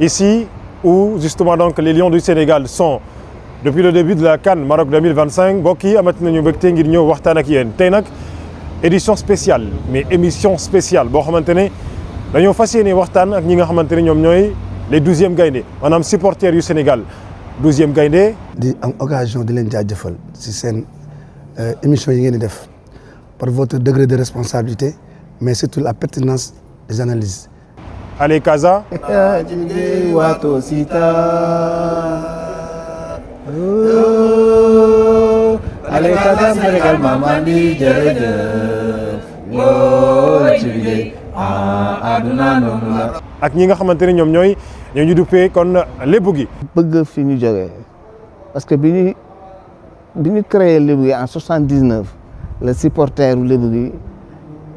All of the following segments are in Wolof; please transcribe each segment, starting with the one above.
Ici où justement donc les Lions du Sénégal sont depuis le début de la CAN Maroc 2025 mbokk yi amati nañu mbégte ngir ñëw waxtaan ak yéen tey nag édition spéciale mais émission spéciale boo xamante ne dañoo fas yéene waxtaan ak ñi nga xamante ne ñoom ñooy les 12e gaynde maanaam supporters yu Sénégal 12e gaynde di am occasion di leen jaajëfal ci seen émission yi ngeen di def par votre degré de responsabilité mais surtout la pertinence des analyses. Allez Casa. Allez Casa Sénégal mamandi jërëjëf aduna noonu la. ak ñi nga xamante ne ñoom ñooy ñu duppee kon lébu gi. bëgg fi ñu jógee parce que bi ñu créé lébu gi en 79 le supporter lébu gi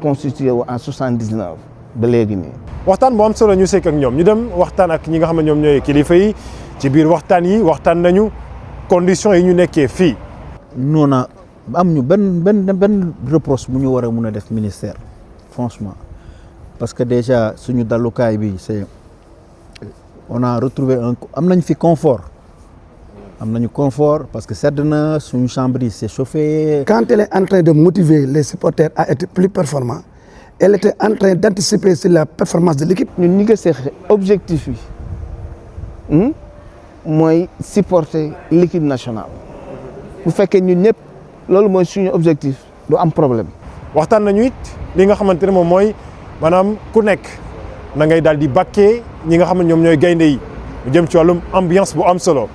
constitué wu en 79 ba léegi nii. waxtaan bu am solo ñu sekk ak ñoom ñu dem waxtaan ak ñi nga xam ne ñoom ñooy kilifa yi ci biir waxtaan yi waxtaan nañu conditions yi ñu nekkee fii. noona am ñu benn reproche bu ñu war a mun a def ministère franchement parce que déjà suñu dalukaay bi c'est on a retrouvé am nañ fi confort parce que sedd na suñu chambre yi c'est chauffé. Quand elle est en train de motiver les supporters à être plus performants, elle était en train d'anticiper sur la performance de l'équipe. ñun ñi nga seex objectif bi mooy supporter l'équipe nationale bu fekkee ñun ñëpp loolu mooy suñu objectif du am problème. waxtaan nañu it li nga xamante ne moom mooy maanaam ku nekk na ngay daal di bàkkee ñi nga xam ne ñoom ñooy gaynde yi mu jëm ci wàllum ambiance bu am solo.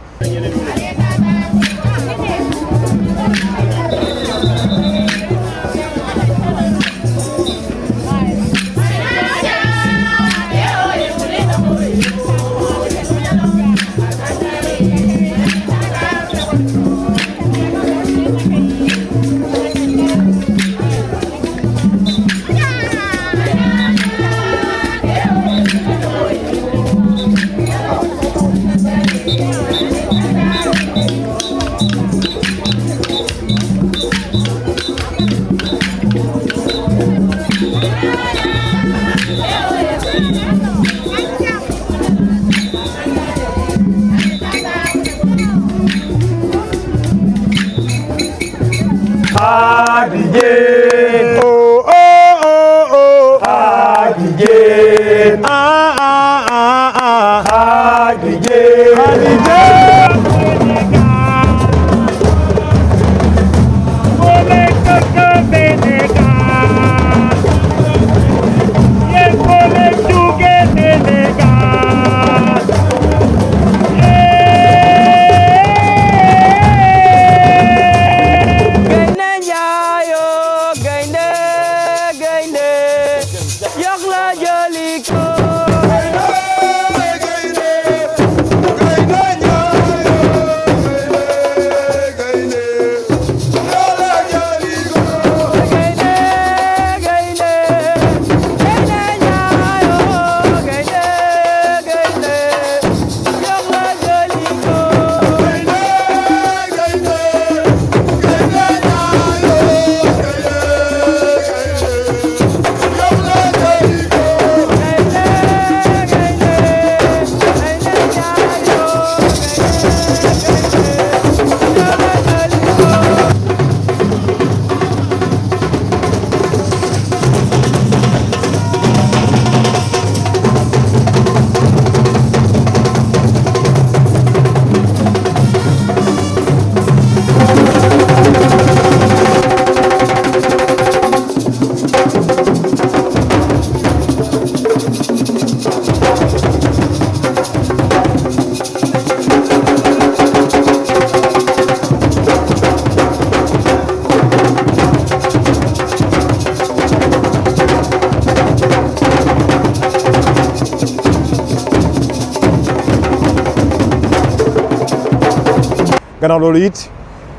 gannaaw loolu it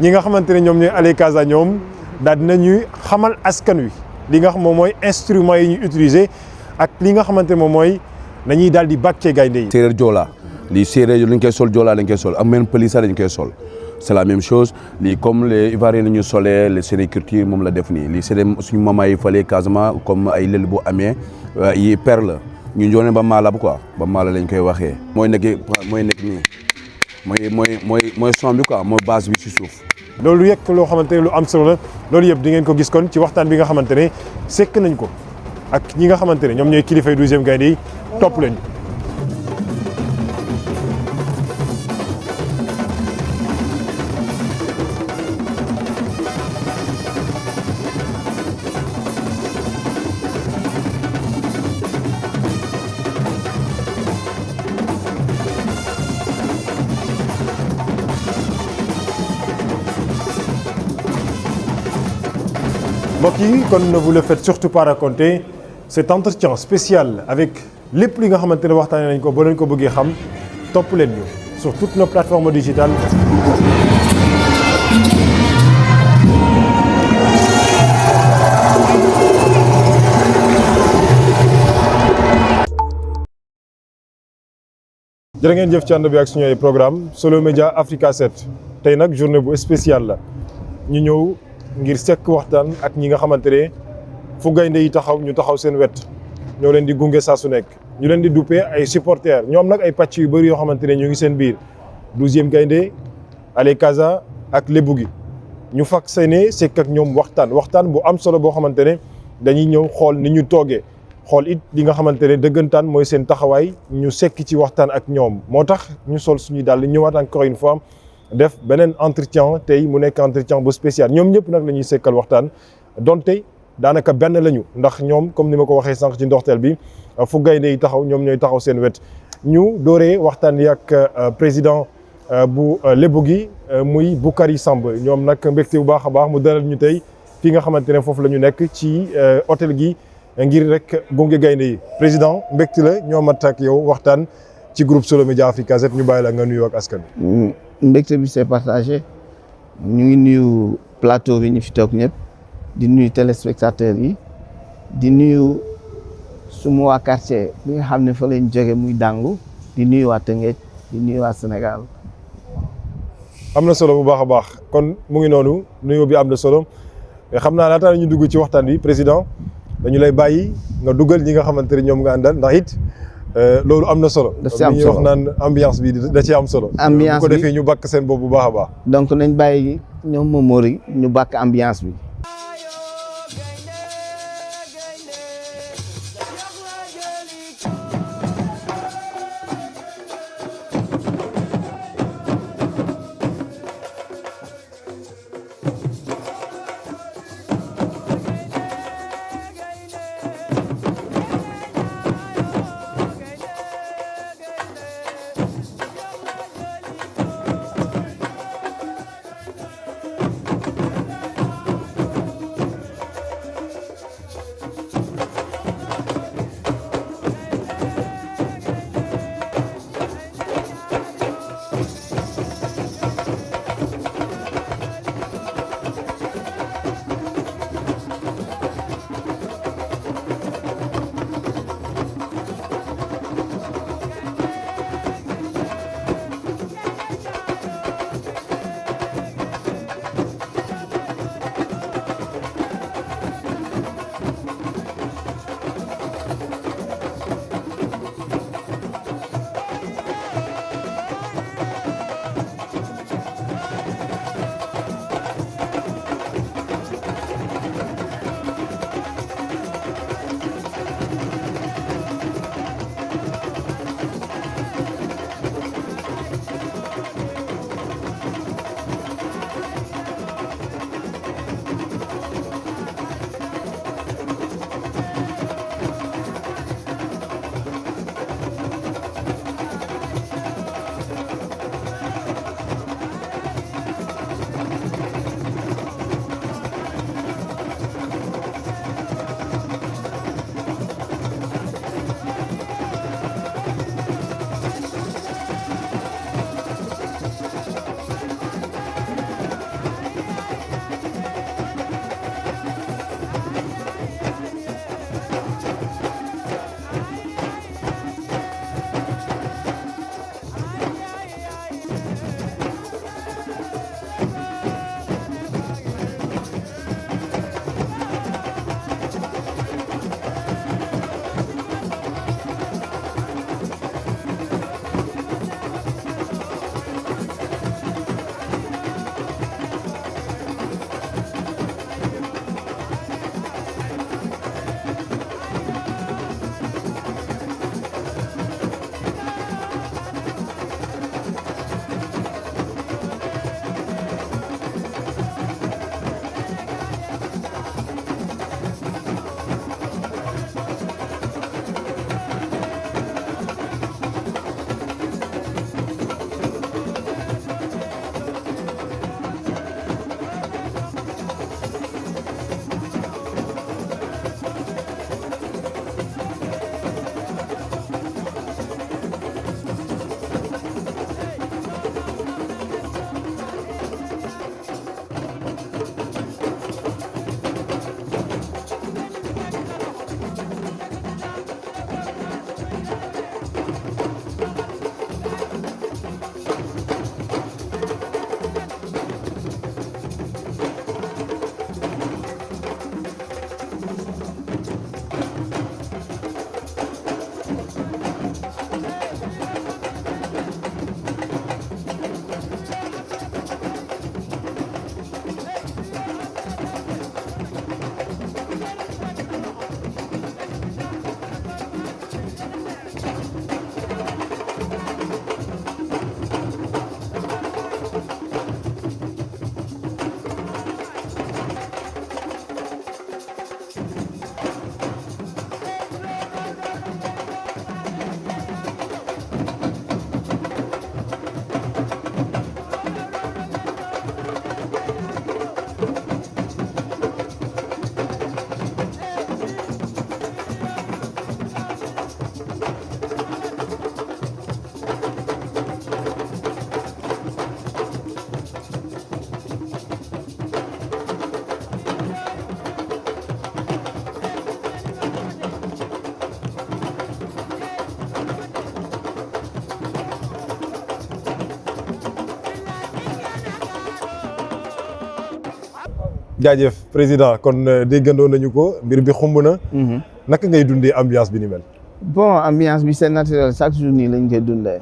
ñi nga xamante ne ñoom ñooy Allez Casa ñoom daal dinañuy xamal askan wi li nga xam moom mooy instruments yi ñuy utiliser ak li nga xamante ne moom mooy nañuy daal di bàccee gaynde yi. séeréer joola lii séeréer lañ koy sol joola lañ koy sol am même pël sax dañ koy sol c'est la même chose lii comme les Ivoiriens la ñu solee les sériculture moom la def nii lii c'est suñu mama yi fale Casamance comme ay lël bu amee yi per la ñu joone ba maala bu quoi ba maala lañ koy waxee mooy nekk nii mooy son bi quoi mooy base bi ci suuf. loolu yëpp loo xamante ne lu am solo la loolu yëpp di ngeen ko gis kon ci waxtaan bi nga xamante ne sekk nañ ko ak ñi nga xamante ne ñoom ñooy kilifay 12e Gaïndé yi topp leen. mbokk yi kon ne vous le faites surtout pas raconter cet entretien spécial avec lépp li nga xamante ne waxtaanee nañ ko ba leen ko bëggee xam topp leen ñu sur toutes nos plateformes digitales. jërë ngeen jëf ci ànd bi ak suñu ay programme Solo Média Africa 7 tey nag journée bu spéciale la ñu ñëw ngir sekk waxtaan ak ñi nga xamante ne fu gaynde yi taxaw ñu taxaw seen wet ñoo leen di gunge saa su nekk ñu leen di duppee ay supporters ñoom nag ay pàcc yu bëri yoo xamante ne ñu ngi seen biir 12e Gaïndé Ale Casa ak Lebougui ñu fak seene sekk ak ñoom waxtaan bu am solo boo xamante ne dañuy ñëw xool ni ñu toogee xool it li nga xamante ne dëggantaan mooy seen taxawaay ñu sekk ci waxtaan ak ñoom moo tax ñu sol suñuy daal di ñëwaat encore une fois def beneen entretien tey mu nekk entretien bu spécial ñoom ñëpp nag la ñuy sekkal waxtaan donte daanaka benn lañu ndax ñoom comme ni ma ko waxee sànq ci ndoxteel bi fu gaynde yi taxaw ñoom ñooy taxaw seen wet ñu dooree waxtaan yi ak président bu Lebougui muy Boukary Samb ñoom nag mbégte bu baax a baax mu dalal ñu tey fi nga xamante ne foofu la ñu nekk ci hôtel gi ngir rek gunge gaynde yi président mbégte la ñoo mat ak yow waxtaan ci groupe Solo Média Africa 7 ñu bàyyi la nga nuyoo ak askan wi. mbégte bi c'est partagé ñu ngi nuyu plateau bi ñu fi toog ñëpp di nuyu téléspectateurs yi di nuyu suma waa quartier bi nga xam ne fa lañ jóge muy Dangu di nuyu waa Tëngéej di nuyu waa Sénégal. am na solo bu baax a baax kon mu ngi noonu nuyoo bi am na solo mais xam naa laata ñu dugg ci waxtaan bi président dañu lay bàyyi nga dugal ñi nga xamante ne ñoom nga àndal ndax it loolu am na solo. daf ci am solo ñuy wax naan ambiance bi da ci am solo. ambiance bu ko bi defee ñu bàkk seen bopp bu baax a baax. donc nañ bàyyi ñoom Momori ñu bàkk ambiance bi. jaajëf président kon déggandoo nañu ko mbir bi xumb na. naka ngay dundee ambiance bi ni mel. bon ambiance bi c'est naturel chaque jour nii lañ koy dundee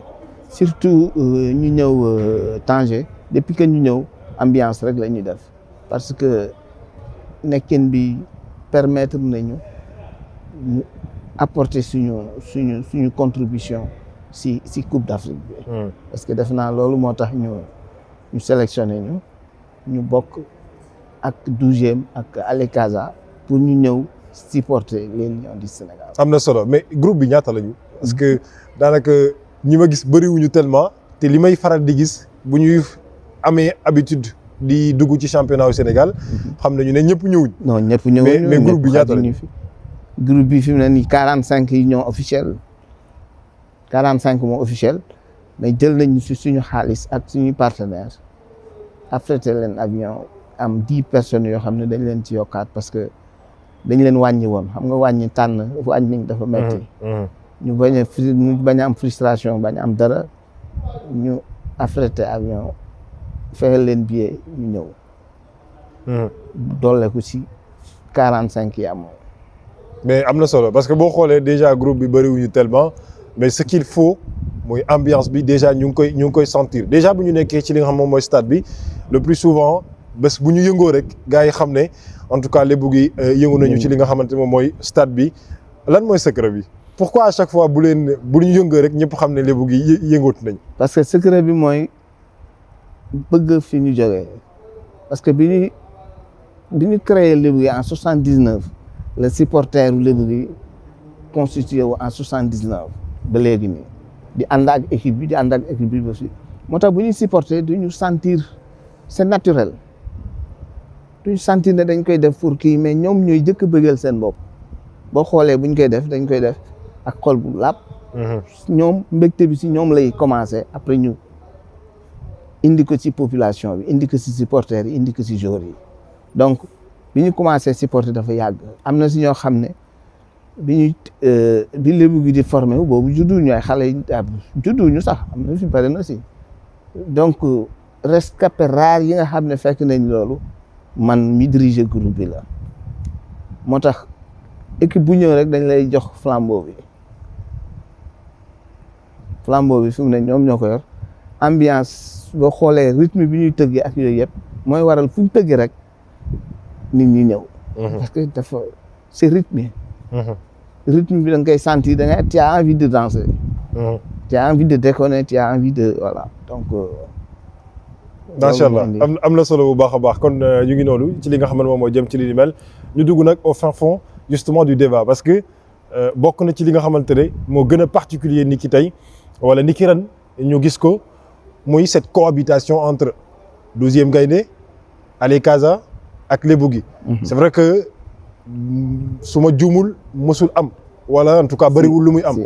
surtout ñu ñëw Tanger depuis que ñu ñëw ambiance rek la ñuy def parce que nekkin bi permettre nañu ñu apporter suñu contribution si Coupe d'Afrique bi. parce que def naa loolu moo tax ñu sélectionné ñu bokk ak 12e ak Ale Casa pour ñu ñëw supporter les Lions du Sénégal. am na solo mais groupe bi ñaata lañu. parce que daanaka ñi ma gis bëriwuñu tellement te li may faral di gis bu ñuy amee habitude di dugg ci championnat au Sénégal xam nañu ne ñëpp ñëwuñ. non ñëpp ñëwuñu mais groupe bi ñaata lañu. groupe bi fi mu ne nii 45 yi ñoo officiel 45 moo officiel mais jël nañu si suñu xaalis ak suñuy partenaires affrété leen avion am 10 personnes yoo xam ne dañ leen ci yokkaat parce que dañ leen wàññi woon xam nga wàññi dafa metti ñu bañ a am frustration bañ a am dara ñu affrété avion fexeel leen billet ñu ñëw dooleeku si 45 yi amoon. mais am na solo parce que boo xoolee déjà groupe bi bëriwuñu tellement mais ce qu'il faut mooy ambiance bi déjà ñu ngi koy sentir déjà bu ñu nekkee ci li nga xam moom mooy stade bi le plus souvent bés bu ñu yëngoo rek gars yi xam ne en tout cas lébu gi yëngu nañu ci li nga xamante moom mooy stade bi lan mooy secret bi pourquoi à chaque fois bu ñu yëngoo rek ñëpp xam ne lébu gi yëngoot nañ. parce que secret bi mooy bëgg fi ñu jógee parce que bi ñu créé lébu gi en 79 le supporter lébu gi constitué wu en 79 ba léegi nii di ànd ak équipe bi aussi moo tax bu ñuy supporter du ñu sentir c'est naturel du ñu sentir ne dañ koy def pour kii mais ñoom ñooy jëkk bëggal seen bopp boo xoolee bu ñu koy def dañ koy def ak xol bu laab. ñoom mbégte bi si ñoom lay commencer après ñu indi ko ci population bi indi ko ci supporters yi indi ko ci joueurs yi donc bi ñu commencé supporter dafa yàgg am na si ñoo xam ne bi lébu gi di formé wu boobu juddu ñu ay xale yi juddu ñu sax am na fi bëri na si donc rescapé rare yi nga xam ne fekk nañ loolu man mi diriger groupe bi la moo tax équipe bu ñëw rek dañ lay jox flambeau bi fi mu ne ñoom ñoo ko yor ambiance boo xoolee rythme bi ñuy tëggee ak yooyu yëpp mooy waral fu ñu tëggee rek nit ñi ñëw. parce que dafa c'est rythmé. rythme bi da nga koy sentir da nga tu as envie de danser. tu as envie de déconner tu as envie de voilà donc. macha allah am na solo bu baax a baax kon ñu ngi noonu ci li nga xam ne moom moo jëm ci li ni mel ñu dugg nag au fin fond justement du débat parce que bokk na ci li nga xamante ne moo gën a particulier ni ki tey wala ni ki ren ñu gis ko muy cette cohabitation entre 12e Gaïndé Ale Casa ak lébu gi. c'est vrai que su ma juumul mësul am. wala en tout cas bëriwul lu muy am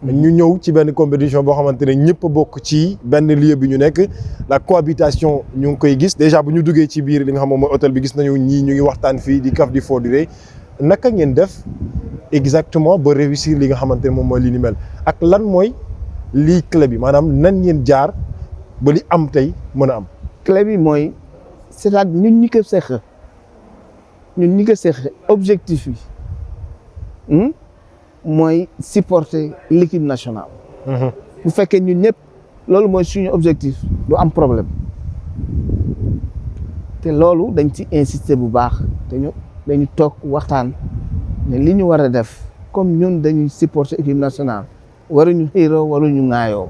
ñu ñëw ci benn compétition boo xamante ne ñëpp a bokk ci benn lieu bi ñu nekk la cohabitation ñu ngi koy gis déjà bu ñu duggee ci biir li nga xam moom mooy hôtel bi gis nañu ñii ñu ngi waxtaan fii di kaf di foo di ree naka ngeen def exactement ba réussir li nga xamante ne moom mooy li ni mel ak lan mooy lii clé bi maanaam nan ngeen jaar ba li am tey mën a am. clé bi mooy c'est-à-dire ñun ñi ko seq objectif bi. mooy supporter l'équipe nationale. bu fekkee ñun ñëpp loolu mooy suñu objectif du am problème te loolu dañ ci insister bu baax dañu toog waxtaan ne li ñu war a def comme ñun dañuy supporter équipe nationale waruñu xiiroo waruñu ŋaayoo.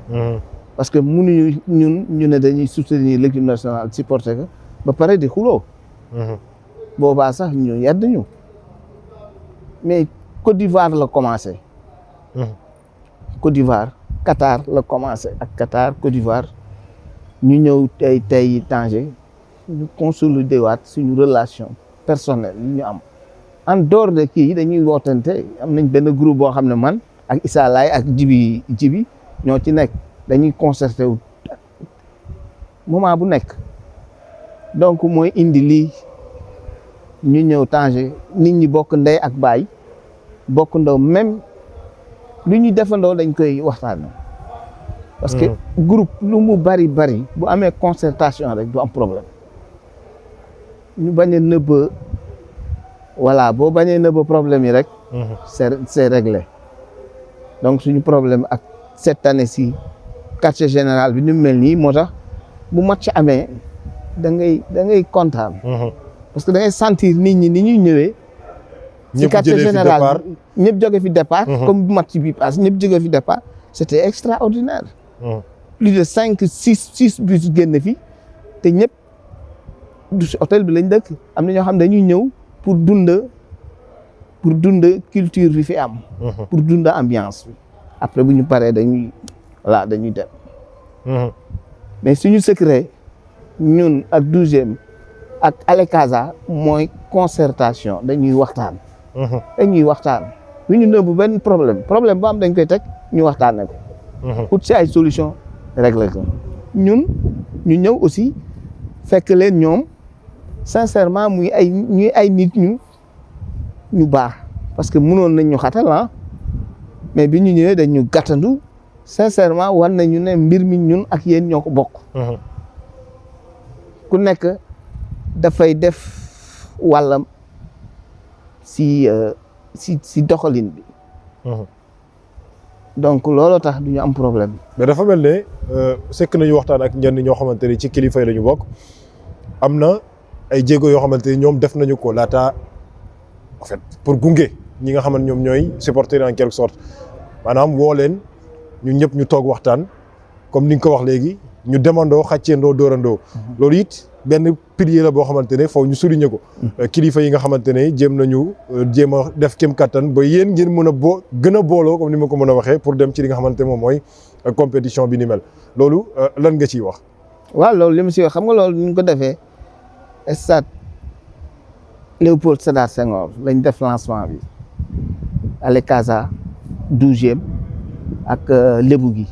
parce que mënuñu ñu ne dañuy soutenir l'équipe nationale supporter ko ba pare di xuloo. boobaa sax ñu yedd ñu mais. Côte d'Ivoire la commencé. Côte d'Ivoire Qatar la commencé ak Qatar Côte d'Ivoire ñu ñëw tey Tanger ñu consolider waat suñu relation personnelle yi ñu am en dehors de kii dañuy wootante am nañ benn groupe boo xam ne man ak Issa Laye ak Jibi ñoo ci nekk dañuy concerté wu moment bu nekk donc mooy indi lii ñu ñëw Tanger nit ñi bokk ndey ak baay. bokk ndaw même lu ñuy defandoo dañ koy waxtaan parce que groupe lu mu bari bu amee concertation rek du am problème ñu bañ a nëbb voilà boo bañee nëbb problème yi rek. c'est réglé donc suñu problème ak cette année ci quartier général bi ni mu mel nii moo tax bu match amee da ngay kontaan. parce que da ngay sentir nit ñi ni ñuy ñëwee. ci quartier général bi ñëpp jóge fi départ. comme match bi passe ñëpp jóge fi départ c'était extraordinaire. plus de 6 bus génn fi te ñëpp du si hôtel bi lañ dëkk am na ñoo xam dañuy ñëw pour dund culture bi fi am. pour dund ambiance bi après bu ñu paree dañuy dem. mais suñu secret ñun ak 12e ak Alekaza mooy concertation dañuy waxtaan. bu ñu nëbbu benn problème bu am dañ koy teg ñu waxtaanee ko. ut si ay solution régler ko ñun ñu ñëw aussi fekk leen ñoom sincèrement ñuy ay nit ñu baax parce que mënoon nañ ñu xatal mais bi ñu ñëwee dañ ñu gàttandu sincèrement war nañu ne mbir mi ñun ak yéen ñoo ko bokk. ku nekk dafay def wàllam si doxalin bi. donc looloo tax du ñu am problème. mais dafa mel ne sekk nañu waxtaan ak ñenn ñoo xamante ni ci kilifa yi la ñu bokk am na ay jéego yoo xamante ni ñoom def nañu ko laata en fait pour gunge ñi nga xamante ñoom ñooy supporter en quelque sorte maanaam woo leen ñu ñëpp ñu toog waxtaan comme ni nga ko wax léegi ñu demandoo xàcceendoo dóorandoo. loolu it benn pilier la boo xamante ne foofu ñu souligner ko. kilifa yi nga xamante ne jéem a def kéem kattan ba yéen ngeen mën a gën a booloo comme ni ma ko mën a waxee pour dem ci li nga xamante moom mooy compétition bi ni mel loolu lan nga ciy wax. waaw loolu li mu si wax xam nga loolu ñu ko defee stade Léopold Sédar Senghor lañ def lancement bi Alekaza 12e ak Lébu gi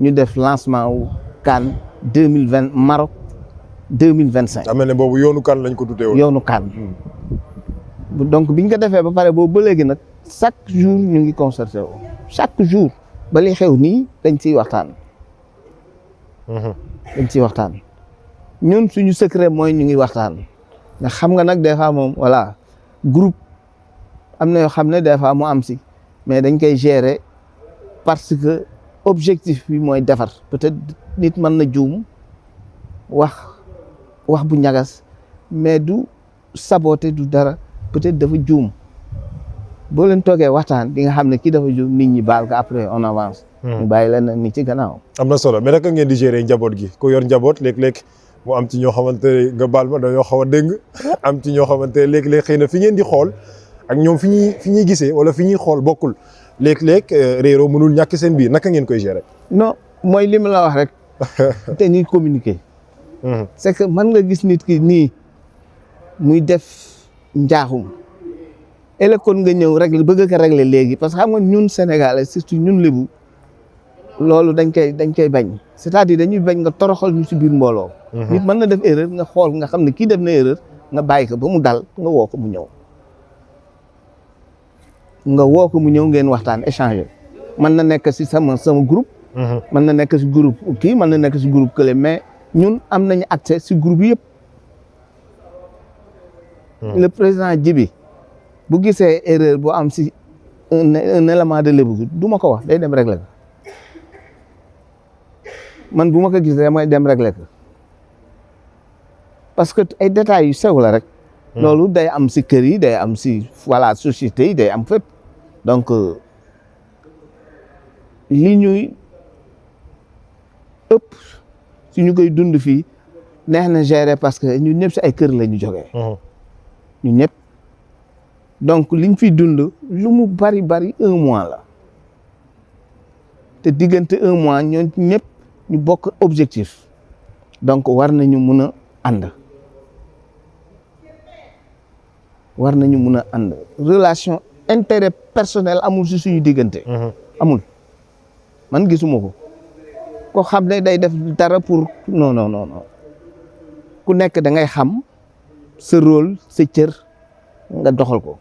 ñu def lancement wu CAN 2020 Maroc 2025. am na ne boobu yoonu CAN lañ ko tuddee woon. yoonu CAN. donc biñ ko defee ba pare boobu ba léegi nag chaque jour ñu ngi concerté wu chaque jour ba li xew nii dañ ciy waxtaan. ñun suñu secret mooy ñu ngi waxtaan. ndax xam nga nag des fois moom voilà groupe am na yoo xam ne des fois mu am si mais dañ koy gérer parce que objectif bi mooy defar peut-être nit mën na juum wax bu ñagas mais du saboter du dara peut-être dafa juum boo leen toogee waxtaan di nga xam ne kii dafa juum nit ñi baal ko après on avance. ñu bàyyi leen ni ci gannaaw. am na solo mais naka ngeen di gérer njaboot gi ku yor njaboot léeg-léeg mu am ci ñoo xamante ne nga baal ma dañoo xaw a dëng am ci ñoo xamante ne léeg-léeg xëy na fi ngeen di xool ak ñoom fi ñuy gisee wala fi ñuy xool bokkul léeg-léeg réeroo mënul ñàkk seen biir naka ngeen koy gérer. non mooy li ma la wax rek te ñuy communiquer. c'est que mën nga gis nit ki nii muy def njaaxum ëllëg kon nga ñëw régler bëgg ko régler léegi parce que xam nga ñun Sénégalais surtout ñun Lébu loolu dañ koy bañ c'est-à-dire dañuy bañ nga toroxal ñu ci biir mbooloo. nit mën na def erreur nga xool nga xam ne kii def na erreur nga bàyyi ko ba mu dal nga woo ko mu ñëw. ngeen waxtaan échanger mën na nekk ci sama groupe. mën na nekk ci groupe kii mën na nekk ci groupe kële mais ñun am nañu accès ci groupe yëpp. le président Djibi bu gisee erreur bu am ci un élément de Lébu du ma ko wax day dem régler ko man bu ma ko gisee damay dem régler ko parce que ay détails yu sew la rek. loolu day am ci kër yi day am ci voilà société yi day am fépp donc li ñuy ëpp si ñu koy dund fii neex na gérer parce que ñun ñëpp si ay kër la ñu jógee. ñun ñëpp donc liñ fiy dund lu mu bari 1 mois la te diggante 1 mois ñoo ñëpp ñu bokk objectif donc war nañu mun a ànd. relation intérêt personnel amul si suñu diggante. amul man gisuma ko. ko xam ne day def dara pour non ku nekk da ngay xam sa rôle sa cër nga doxal ko.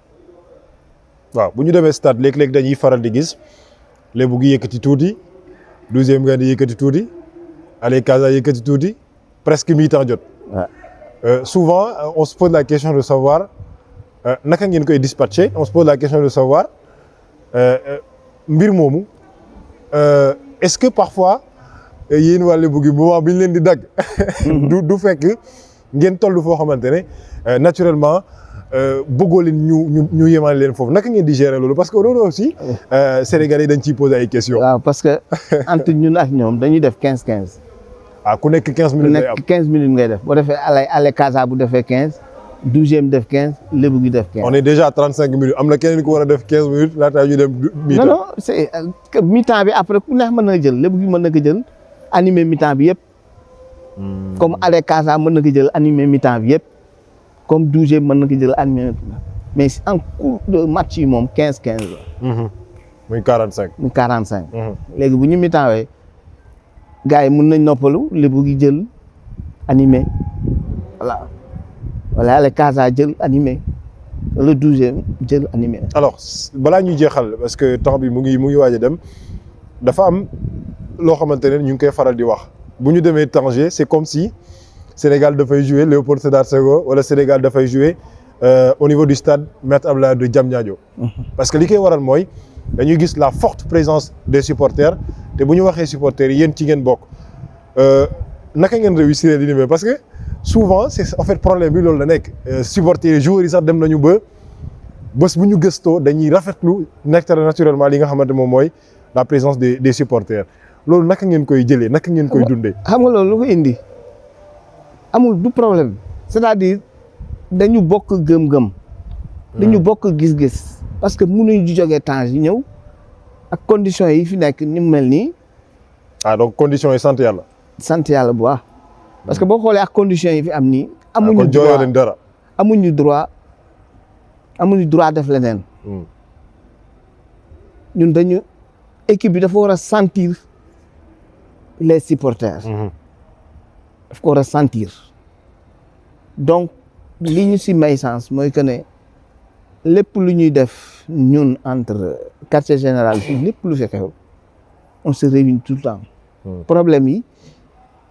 waaw bu ñu demee stade léeg-léeg dañuy faral di gis Lébu gi yëkkati tuuti 12e nga di yëkkati tuuti Alekaza yëkkati tuuti presque mi-temps jot. waaw souvent on se pose la question de savoir naka ngeen koy dispatcher, on se pose la question de savoir mbir moomu est-ce que parfois yéen waa Lebu gi moment bi ñu leen di dagg du fekk ngeen toll foo xamante ne naturellement bëggoo leen ñu yemaale leen foofu naka ngeen di gérer loolu parce que loolu aussi Sénégalais dañ ciy poser ay questions. waaw parce que entre ñun ak ñoom dañuy def 15-15. ah ku nekk 15 minutes ngay am ku nekk 15 minutes ngay def boo defee ale Casa bu defee 15 12e def 15 Lebu gi def 15. on est déjà à 35 minutes am na keneen ku war a def 15 minutes laata ñu dem mi-temps. non c'est mi-temps bi après ku neex mën na jël Lebu gi mën na ko jël animé mi-temps bi yëpp. comme ale Casa mën na ko jël animé mi-temps bi yëpp. comme 12e mën na ko jël animé mais en cours de match yi moom 15-15 la. muy 45. muy 45. léegi bu ñu mi-temps gars yi mën nañ noppalu Lebu gi jël animé voilà wala ale Casa jël animé le 12e jël animé. alors balaa ñuy jeexal parce que temps bi mu ngi waaj a dem dafa am loo xamante ne ñu ngi koy faral di wax bu ñu demee Tanger c'est comme si Sénégal dafay jouer Léopold Sédar Senghor wala Sénégal dafay jouer au niveau du stade Maître Abdoulaye de Diamniadio. parce que li koy waral mooy dañuy gis la forte présence des supporters te bu ñu waxee supporters yi yéen ci ngeen bokk naka ngeen réussir li ni mel parce que souvent c'est en fait problème bi loolu la nekk supporters joueurs yi sax dem nañu ba bés bu ñu gëstoo dañuy rafetlu naturellement li nga xamante moom mooy la présence des supporters loolu naka ngeen koy jëlee naka ngeen koy dundee. xam nga loolu lu ko indi amul du problème c'est-à-dire dañu bokk gëm-gëm. dañu bokk gis-gis. parce que mënuñu di jógee temps yi ñëw ak conditions yi fi nekk ni mu mel nii. ah donc conditions yi sant yàlla. sant yàlla bu baax parce que boo xoolee ak conditions yi fi am nii. amuñu kon jooyoo leen dara. amuñu droit def leneen. ñun dañu équipe bi dafa war a sentir les supporters. daf ko war a sentir donc li ñu si may sens mooy que ne lépp lu ñuy def ñun entre quartier général fii lépp lu fi xew on se réunit tout le temps. problème yi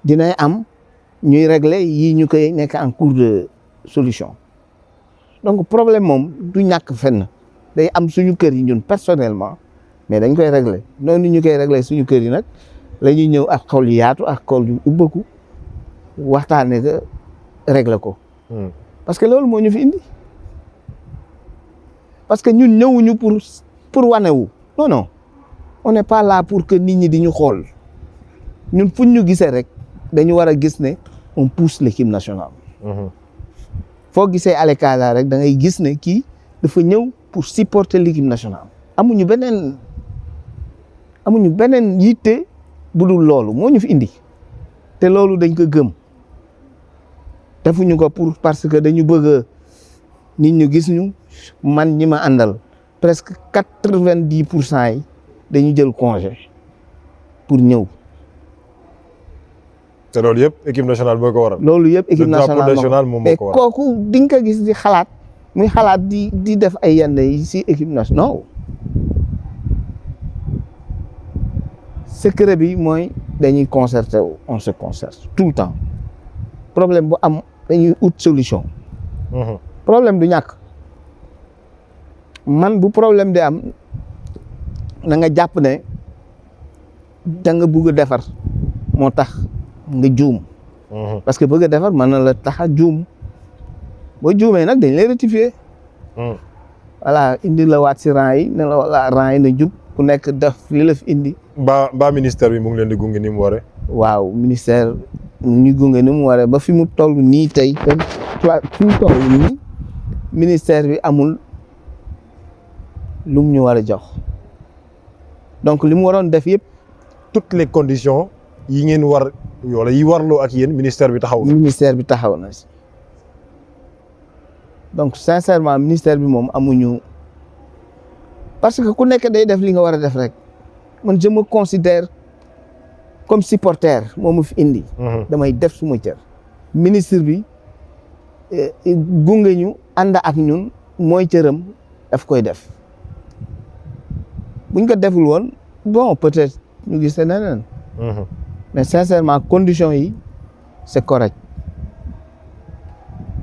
dinay am ñuy régler yii ñu koy nekk en cours de solution donc problème moom du ñàkk fenn day am suñu kër yi ñun personnellement mais dañ koy régler noonu ñu koy régler suñu kër yi nag la ñuy ñëw ak xol yu yaatu ak xol yu ubbeeku waxtaanee ko régler ko. parce que loolu moo ñu fi indi parce que ñun ñëwuñu pour wanewu non on n'est pas là pour que nit ñi di ñu xool ñun fuñ ñu gisee rek dañu war a gis ne on pousse l'équipe nationale. foo gisee ale Casa rek da ngay gis ne kii dafa ñëw pour supporter l'équipe nationale. amuñu beneen yitte bu dul loolu moo ñu fi indi te loolu dañ ko gëm. defuñu ko parce que dañu bëgg nit ñu gis ñu man ñi ma àndal presque 90% yi dañu jël congé pour ñëw. te loolu yëpp équipe nationale moo ko waral. loolu yëpp équipe nationale moom moo ko waral kooku di nga ko gis di xalaat muy xalaat di def ay yenn yi si équipe nationale non. secret bi mooy dañuy concerté wu on se concerte tout le temps problème bu am dañuy ut solution. problème du ñàkk man bu problème di am na nga jàpp ne da nga bëgg a defar moo tax nga juum. parce que bëgg a defar mën na la tax a juum boo juumee nag dañ lay rectifier. voilà indi la waat si rang yi ne la wala rang yi na jub ku nekk def li la fi indi. ba ministère bi mu ngi leen di gunge ni mu waree. waaw ministère ñu gunge ni mu waree ba fi mu toll nii tey fi mu toll nii ministère bi amul lu mu ñu war a jox donc li mu waroon def yëpp. toutes les conditions yi ngeen war wala yi warloo ak yéen ministère bi taxaw na. ministère bi taxaw na si donc sincèrement ministère bi moom amuñu parce que ku nekk day def li nga war a def rek man je me considère comme supporter moo ma fi indi. damay def suma cër. ministre bi gunge ñu ànd ak ñun mooy cëram daf koy def buñ ko deful woon bon peut-être ñu gis neneen. mais sincèrement conditions yi c'est correct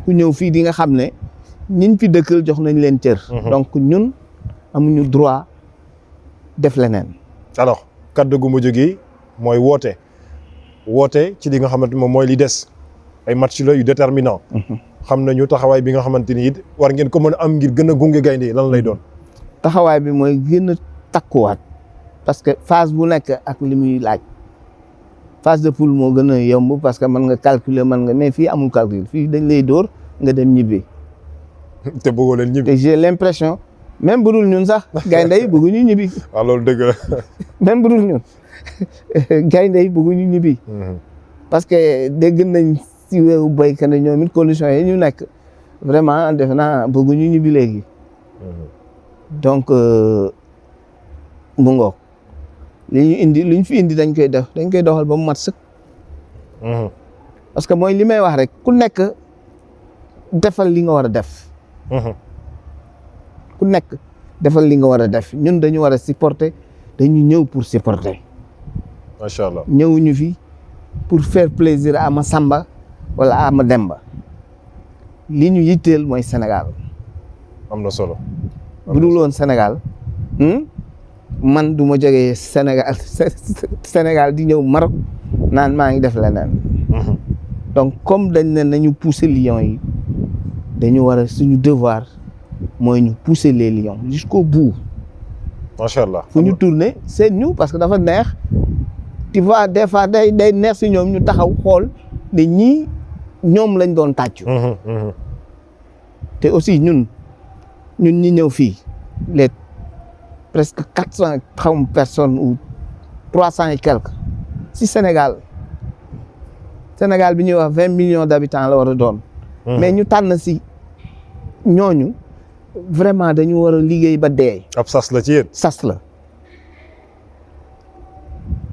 ku ñëw fii di nga xam ne ñiñ fi dëkkal jox nañ leen cër. donc ñun amuñu droit def leneen. alors kaddu gu mujj gi mooy woote ci li nga xamante moom mooy li des ay match la yu déterminant. xam nañu taxawaay bi nga xamante ni it war ngeen ko mën a am ngir gën a gunge gaynde yi lan lay doon. taxawaay bi mooy gën a takkuwaat parce que phase bu nekk ak li muy laaj phase de poule moo gën a yomb parce que mën nga calculer mais fii amul calcul fii dañ lay dóor nga dem ñibbi. te bëggoo leen ñibbi. te j'ai l'impression même bu dul ñun sax gaynde yi bëgguñu ñibbi. waaw loolu dëgg la. même bu dul ñun gaynde yi bëgguñu ñibbi. parce que dégg nañ si weewu béykat ne ñoom it conditions yi ñu nekk vraiment defe naa bëgguñu ñibbi léegi. donc mu ngoog li ñu fi indi dañ koy doxal ba mu mat sëkk. parce que mooy li may wax rek ku nekk defal li nga war a def. ku nekk defal li nga war a def ñun dañu war a supporter dañu ñëw pour supporter. macha allah ñëwuñu fi pour faire plaisir à ma Samba wala à ma Demba li ñu yitteel mooy Sénégal. am na solo. bu dul woon Sénégal man du ma jógee Sénégal di ñëw Maroc naan maa ngi def leneen. donc comme dañ ne nañu pousser Lions yi dañu war a suñu devoir mooy ñu pousser les Lions jusqu'au bout. macha allah fu ñu tourner c'est ñu parce que dafa neex tu vois des fois day neex si ñoom ñu taxaw xool ne ñii ñoom lañ doon tàccu. te aussi ñun ñi ñëw fii les presque 400 personnes ou 300 et quelques si Sénégal bi ñuy wax 20 millions d'habitants la war a doon. mais ñu tànn si ñooñu vraiment dañu war a liggéey ba dee. ab sas la ci yéen. sas la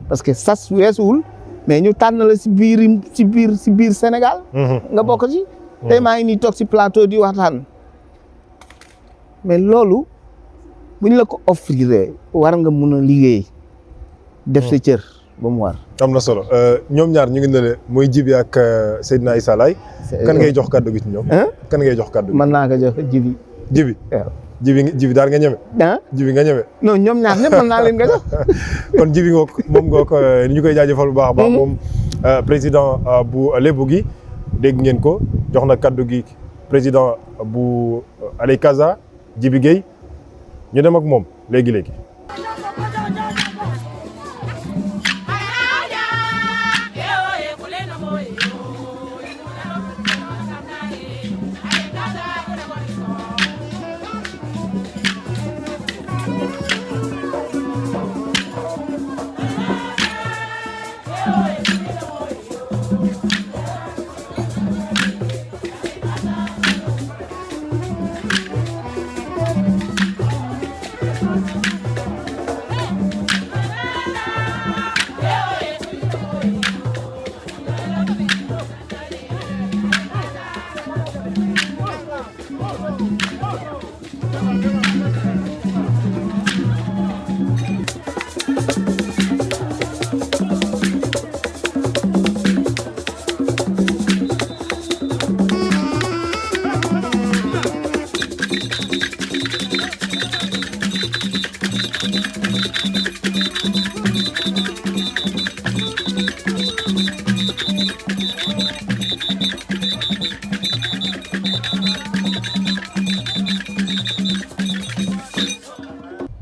parce que sas weesuwul mais ñu tànn la si biir Sénégal. nga bokk ci. tey maa ngi nii toog si plateau di waxtaan. mais loolu bu ñu la ko offrir war nga mun a liggéey def sa cër ba mu war. am na solo ñoom ñaar ñu ngi ne mooy Djiby ak Seydina Issa Laye kan ngay jox kàddu gi ci ñoom. kan ngay jox kàddu gi. mën naa ko jox Djiby. Djiby. waaw Djiby daal nga ñeme. Djiby nga ñeme. non ñoom ñaar ñëpp mën naa leen nga jox. kon Djiby moom ñu koy jaajëfal bu baax a baax. moom président bu Lebougui gi dégg ngeen ko jox na kàddu gi président bu Allez Casa Djiby Gueye ñu dem ak moom léegi.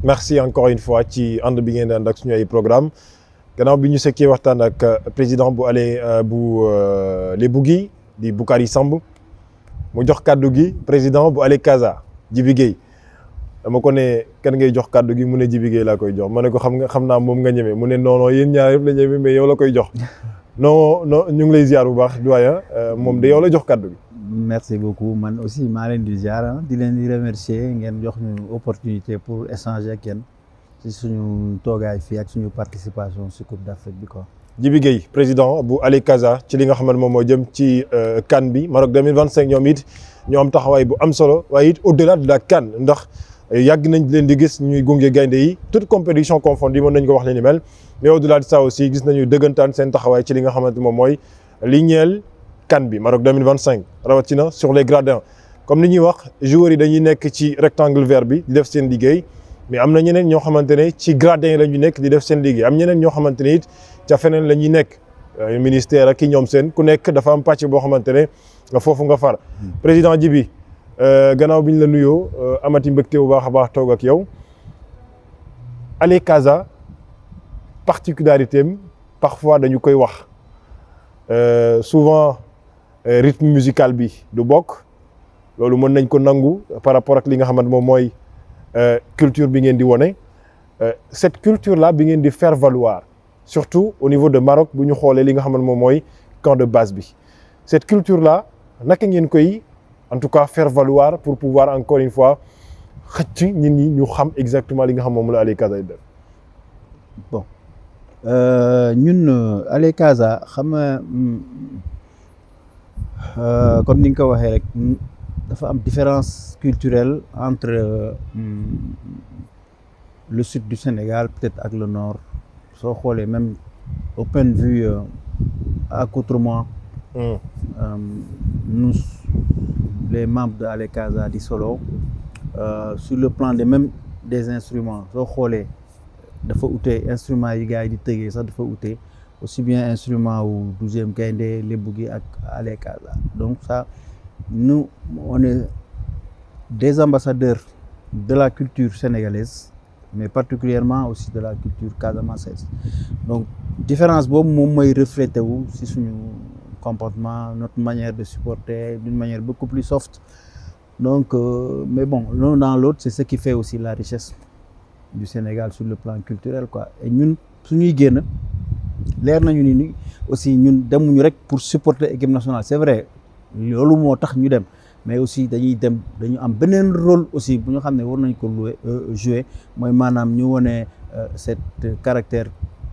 merci encore une fois ci ànd bi ngeen di ànd ak suñu ay programme gannaaw bi ñu sekkee waxtaan ak président bu Lebougui di Boukary Samb mu jox kàddu gi président bu Allez Casa Djiby Gueye dama ko ne kan ngay jox kàddu gi mu ne Djiby Gueye laa koy jox ma ne ko xam naa moom nga ñeme mu ne non yéen ñaar yëpp la ñeme mais yow la koy jox non ñu ngi lay ziar bu baax doyen moom de yow la jox kàddu gi. merci beaucoup man aussi maa leen di ziar di leen di remercier ngeen jox ñu opportunité pour échanger ak yéen ci suñu toogaay fii ak suñu participation ci Coupe d'Afrique bi quoi. Djiby Gueye président bu Allez Casa ci li nga xamante moom moo jëm ci CAN bi Maroc 2025 ñoom it ñoo am taxawaay bu am solo waaye it au-delà de la CAN ndax yàgg nañ leen di gis ñuy gunge gaynde yi toute compétition confondue mën nañ ko wax leen ni mel mais au-delà de ça aussi gis nañu dëggantaan seen taxawaay ci li nga xamante moom mooy li ñeel CAN bi Maroc 2025 rawatina sur les gradins comme ni ñuy wax joueurs yi dañuy nekk ci rectangle vert bi di def seen liggéey mais am na ñeneen ñoo xamante ne ci gradin yi la ñu nekk di def seen liggéey am ñeneen ñoo xamante ne it ca feneen la ñuy nekk ministère ak ki ñoom seen ku nekk dafa am pàcc boo xamante ne foofu nga far. président Djibi gannaaw bi ñu la nuyoo amati mbégte bu baax a baax toog ak yow Ale Casa particularité am parfois dañu koy wax souvent rythme musical bi du bokk loolu mën nañ ko nangu par rapport ak li nga xamante moom mooy culture bi ngeen di wone cette culture là bi ngeen di faire valoir surtout au niveau de Maroc bu ñu xoolee li nga xamante moom mooy camp de base bi cette culture là naka ngeen koy en tout cas faire valoir pour pouvoir encore une fois xëcc nit ñi ñu xam exactement li nga xam moom la Ale Casa def. bon ñun Ale Casa xam nga comme ni nga ko waxee rek dafa am différence culturelle entre le sud du Sénégal peut-être ak le nord soo xoolee même au point de vue accoutrement nous les membres de Ale Casa di Solo sur le plan des instruments soo xoolee dafa ute instruments yi gars yi di tëggee sax dafa ute aussi bien instrument wu 12e Gaïndé Lébu gi ak Ale Casa donc ça nous on est des ambassadeurs de la culture sénégalaise mais particulièrement aussi de la culture casamançaise donc différence boobu moom mooy reflété wu ci suñu comportement notre manière de supporter d'une manière beaucoup plus soft donc mais bon l'un dans l'autre c'est ce qui fait aussi la richesse du Sénégal sur le plan culturel quoi et ñun suñuy génn leer nañu ni aussi ñun demuñu rek pour supporter équipe nationale c'est vrai loolu moo tax ñu dem mais aussi dañu am beneen rôle aussi bu ñu xam ne war nañ ko jouer mooy maanaam ñu wone cet caractère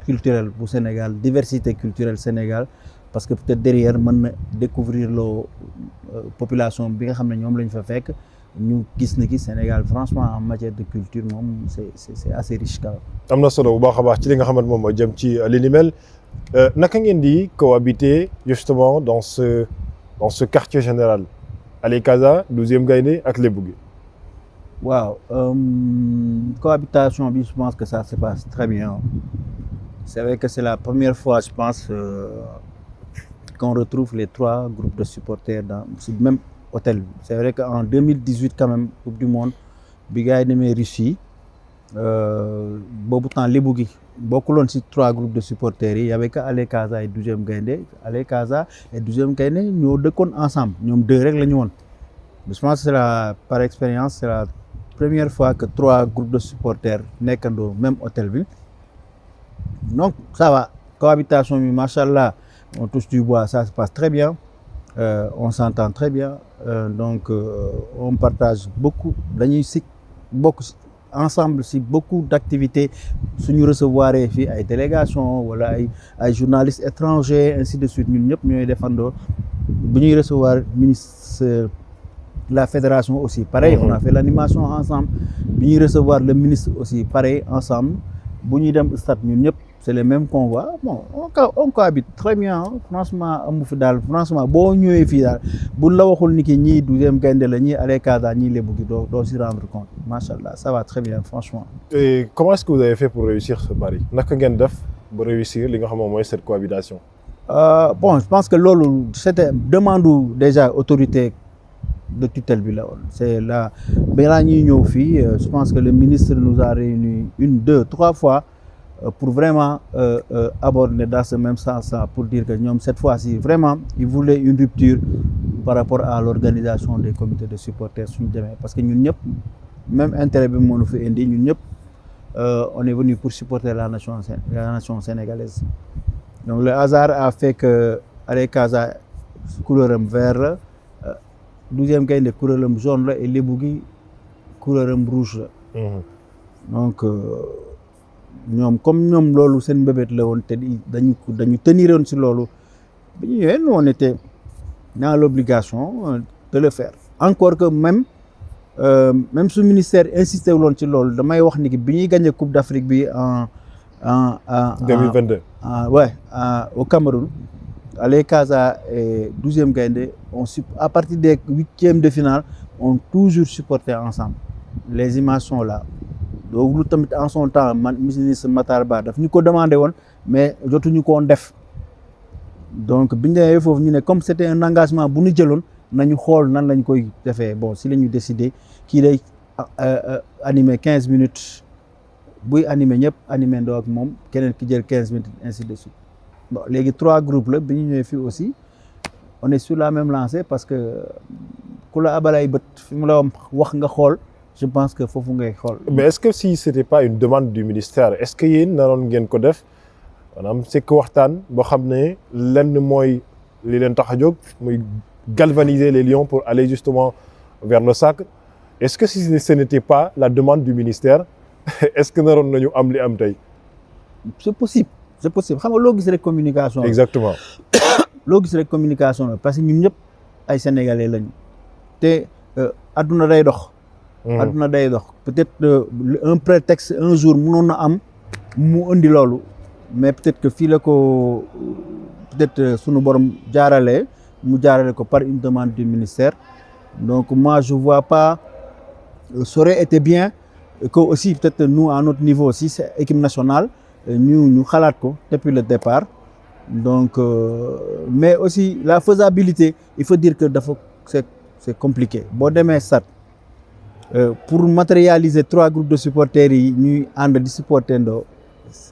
culturel bu Sénégal diversité culturelle Sénégal parce que peut-être derrière mën na découvrir loo population bi nga xam ne ñoom lañ fa fekk ñu gis na ki Sénégal franchement en matière de culture moom c'est assez riche quand même. am na solo bu baax a baax ci li nga xamante moom moo jëm ci li ni mel naka ngeen di cohabiter justement dans ce quartier général Ale Casa 12e Gaïndé ak Lébu gi. waaw cohabitation bi je pense que ça se passe très bien c'est vrai que c'est la première fois je pense qu'on retrouve les 3 groupes de supporters dans ce même hôtel. C'est vrai qu'en 2018 quand même Coupe du Monde bi gars yi demee Russie boobu temps Lébu gi bokkuloon ci 3 groupes de supporters yi y avait que Ale Casa et 12e Gaïndé Ale Casa et 12e Gaïndé ñoo dëkkoon ensemble ñoom 2 rek la ñu woon je pense que par expérience c'est la première fois que 3 groupes de supporters nekkandoo même hôtel bi donc ça va cohabitation bi machallah on touche du bois ça se passe très bien on s'entend très bien donc on partage beaucoup dañuy si bokk ensemble si beaucoup d'activités suñu recevoir fii ay délégations wala ay journalistes étrangers ainsi de suite ñun ñëpp ñooy defandoo bu ñuy recevoir ministre la fédération aussi pareil on a fait l'animation ensemble bi ñuy recevoir le ministre aussi pareil ensemble bu ñuy dem stade ñun ñëpp c'est le même convoi bon on cohabite très bien franchement amu fi daal franchement boo ñëwee fii daal bu la waxul ni ki ñii 12e Gaïndé la ñii Ale Casa ñii Lébu gi doo s'y rendre compte machallah ça va très bien franchement. Et comment est-ce que vous avez fait pour réussir ce pari naka ngeen def ba réussir li nga xam moom mooy cette cohabitation. Bon je pense que loolu c'était demande déjà autorité de tutelle bi la woon c'est là balaa ñuy ñëw fii je pense que le ministre nous a réunis 1, 2, 3 fois pour vraiment aborder dans ce même sens-là pour dire que ñoom cette fois-ci vraiment ils voulaient une rupture par rapport à l'organisation des comités de supporters suñu demee parce que ñun ñëpp même intérêt bi moo ñu fi indi ñun ñëpp on est venu pour supporter la nation sénégalaise donc le hasard a fait que Ale Casa couleur am vert la 12e Gaïndé couleur am jaune la et Lébu gi couleur am rouge la donc ñoom comme ñoom loolu seen mbébét la woon te dañu teniroon ci loolu bi ñu ñëwee on était dans l'obligation de le faire encore que même su ministère insisté wuloon ci loolu damay wax ni ki bi ñuy gagné Coupe d'Afrique bi en 2022 ouais au Cameroun Allez Casa et 12e Gaïndé, à partir des 8e de finale, ont toujours supporté ensemble. Les images sont là. Donc, en son temps, le ministre Matar Ba daf ñu ko demandé woon, mais jotuñu ko woon def. Donc, comme c'était un engagement bu ñu jëloon, nañu xool nan lañ koy defee. Bon, si lañu décidé kii day animer 15 minutes, buy animer ñëpp animer ndoo ak moom, keneen ki jël 15 minutes, ainsi de suite. Bon, les 3 groupes là, bi ñu ñëwee fii aussi, on est sur la même lancée parce que ku la abalay bët fi mu la wax nga xool, je pense que foofu ngay xool. Mais est-ce que si c'était pas une demande du ministère, est-ce que yéen naroon ngeen ko def maanaam c'est que waxtaan boo xam ne lenn mooy li leen tax a jóg muy galvaniser les lions pour aller justement vers le sacre. Est-ce que si ce n'était pas la demande du ministère, est-ce que naroon nañu am li am tey? C'est possible. C'est possible. Xam nga loo gis rek communication. Exactement. Loo gis rek communication la parce que ñun ñëpp ay sénégalais lañu te adduna day dox. Adduna day dox peut-être un prétexte un jour mënoon na am mu indi loolu mais peut-être que fii la ko peut-être sunu borom jaarale mu jaarale ko par une demande du ministère. Donc moi je vois pas, ça aurait été bien que aussi peut-être nous à notre niveau aussi c'est équipe nationale ñu xalaat ko depuis le départ. Donc mais aussi la faisabilité, il faut dire que dafa c'est compliqué. Boo demee stade pour matérialiser 3 groupes de supporters yi ñuy ànd di supporter ndoo,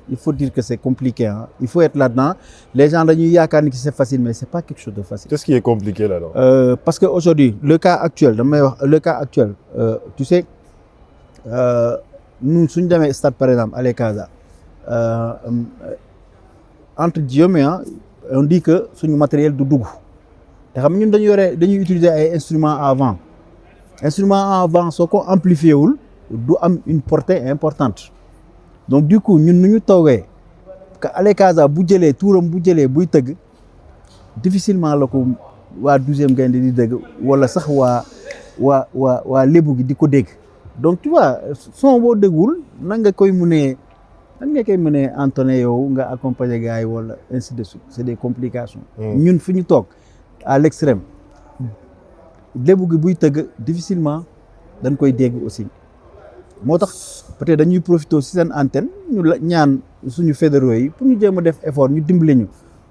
il faut dire que c'est compliqué, hein. Il faut être là-dedans. Les gens dañuy yaakaar ni que c'est facile mais c'est pas quelque chose de facile. Qu'est-ce qui est compliqué là-dedans? Parce que aujourd'hui le cas actuel damay wax le cas actuel tu sais ñun suñu demee stade par exemple Allez Casa entre guillemets on dit que suñu matériel du dugg te xam ñun dañuy utiliser ay instruments à vent. Instrument à vent soo ko amplifié wul du am une portée importante. Donc du coup ñun nu ñu toogee que Allez Casa bu jëlee tuuram bu jëlee buy tëgg difficilement la ko waa 12e Gaïndé di dégg wala sax waa lébu gi di ko dégg. Donc tu vois son boo déggul nan nga koy mënee entonner yow nga accompagner gars yi wala ainsi de suite, c'est des complications. Ñun fi ñu toog à l'extrême lébu gi buy tëgg difficilement dañ koy dégg aussi. moo tax peut-être dañuy profiter ci seen antenne ñu la ñaan suñu fédéraux yi pour ñu jéem a def effort ñu dimbali ñu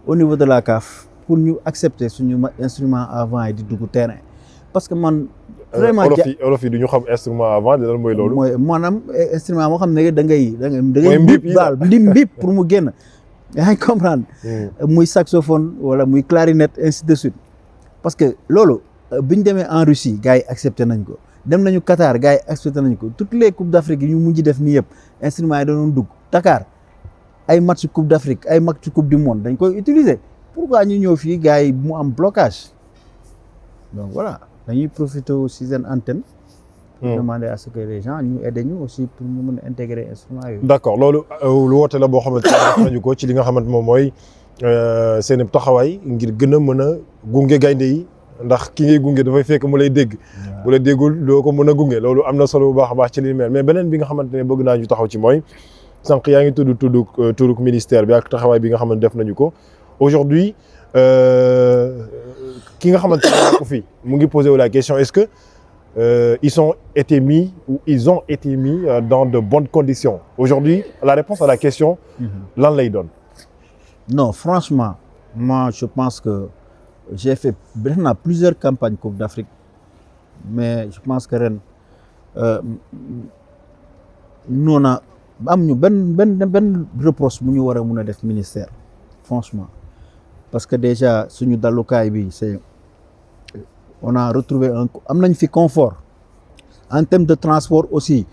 au niveau de la CAF pour ñu accepter suñu instrument à vent yi di dugg terrain parce que man. vraiment olof yi du ñu xam instrument à vent lan mooy loolu. mooy maanaam instrument moo xam ne da ngay mbiip daal mbiip pour mu génn. yaa ngi comprendre. muy saxophone wala muy clarinette ainsi de suite parce que loolu bi ñu demee en Russie gars yi accepté nañ ko. dem nañu Qatar gars yi accepté nañu ko toutes les coupes d'Afrique yi ñu mujj def nii yëpp instruments yi dañoo dugg Dakar ay match coupe d'Afrique ay match coupe du monde dañ koy utiliser pourquoi ñu ñëw fii gars yi mu am blocage donc voilà dañuy profiter aussi seen antenne. demander à ce que les gens ñu aider ñu aussi pour ñu mën a intégrer instruments yooyu. D'accord loolu lu woote la boo xamante ne nañu ko ci li nga xamante moom mooy seen taxawaay ngir gën a mën a gunge gaynde yi. ndax ki ngay gunge dafay fekk mu lay dégg. bu la déggul doo ko mën a gunge loolu am na solo bu baax a baax ci li mel mais beneen bi nga xamante ne bëgg naa ñu taxaw ci mooy sànq yaa ngi tudd ministère bi ak taxawaay bi nga xamante def nañu ko aujourd'hui ki nga xamante ne ko fii mu ngi posé wu la question est-ce que ils ont été mis dans de bonnes conditions aujourd'hui la réponse à la question lan lay doon. Non franchement moi je pense que j'ai fait plusieurs campagnes Coupe d'Afrique mais je pense que ren noona am ñu benn reproche bu ñu war a mun a def ministère franchement parce que déjà suñu dalukaay bi c'est on a retrouvé am nañ fi confort en termes de transport aussi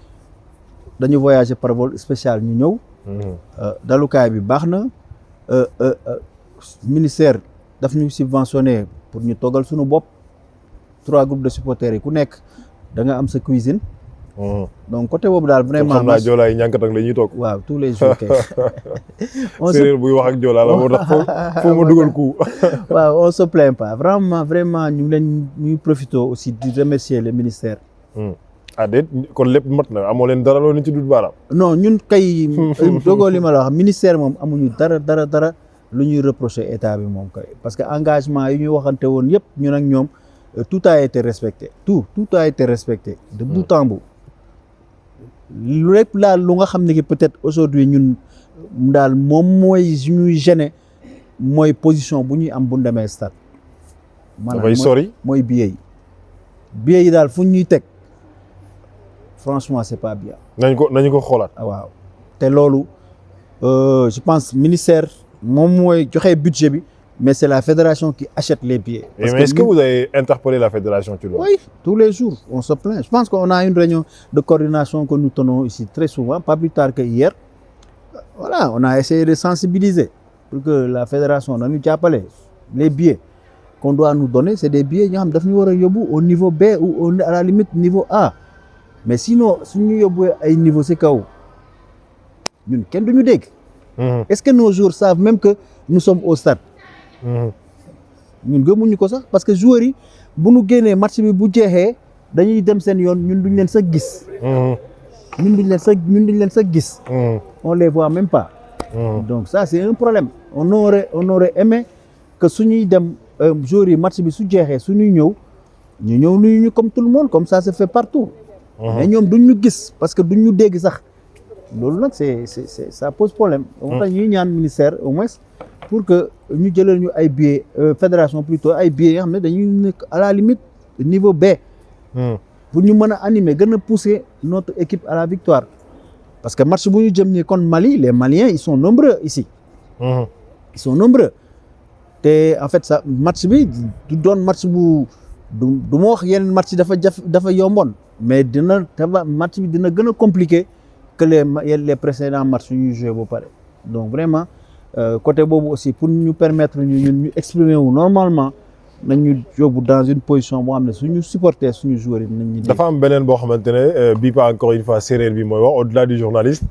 dañu voyager par vol spécial ñu ñëw dalukaay bi baax na ministère daf ñu subventionné pour ñu toggal suñu bopp 3 groupes de supporters yi ku nekk da nga am sa cuisine. Donc côté boobu daal vraiment. xam naa joolaa yi ñànk ak la ñuy toog. waaw tous les jours kay. séeréer buy wax ak joolaa la moo tax foo ma dugal ku. waaw on se plaint pas vraiment ñu ngi leen ñuy profité aussi di remercier le ministère. ah déet kon lépp mat na amoo leen dara loolu ci dut baaraam. non ñun kay. dogoo li ma la wax ministère moom amuñu dara lu ñuy reprocher état bi moom kay parce que engagement yi ñu waxante woon yëpp ñun ak ñoom tout a été respecté tout a été respecté de bout en bout lépp daal lu nga xam ne ki peut-être aujourd'hui ñun daal moom mooy ñuy gêner mooy position bu ñuy am bu ñu demee stade. dafay sori mooy billets yi daal fu ñuy teg franchement c'est pas bien. nañu ko xoolaat. waaw te loolu je pense ministère moom mooy joxe budget bi mais c'est la fédération qui achète les billets. Mais est-ce que vous avez interpellé la fédération tu vois? Oui, tous les jours on se plaint. Je pense qu'on a une réunion de coordination que nous tenons ici très souvent, pas plus tard que hier. Voilà, on a essayé de sensibiliser pour que la fédération nañu jàppale les billets qu'on doit nous donner, c'est des billets ñoo xam daf ñu war a yóbbu au niveau B ou à la limite niveau A. Mais sinon suñu yóbbu ay niveau ci kaw ñun kenn duñu dégg. Est-ce que nos joueurs savent même que nous sommes au stade? ñun gëmuñu ko sax parce que joueurs yi bu ñu génnee match bi bu jeexee dañuy dem seen yoon ñun duñ leen sax gis. ñun duñ leen sax gis. On les voit même pas. Donc ça c'est un problème. On aurait aimé que suñuy dem joueurs yi match bi su jeexee suñuy ñëw nuyu ñu comme tout le monde comme ça se fait partout. Mais ñoom duñ ñu gis parce que duñ ñu dégg sax. loolu nag c'est ça pose problème. moo tax ñuy ñaan ministère au moins pour que ñu jëlal ñu ay billets fédération plutôt ay billets yoo xam ne dañuy nekk à la limite niveau B. pour ñu mën a animer gën a pousser notre équipe à la victoire. parce que match bu ñu jëm ni kon Mali les Maliens ils sont nombreux ici. Ils sont nombreux. te en fait ça match bi du doon match bu du ma wax yeneen match dafa yomboon mais match bi dina gën a compliqué. que les précédents matchs ñu joué ba pare donc vraiment côté boobu aussi pour ñu permettre ñu exprimer wu normalement nañu yóbbu dans une position boo xam ne suñu supporter suñu joueurs yi nañ ñu. dafa am beneen boo xamante ne bii pas encore une fois séeréer bi mooy wax au-delà du journaliste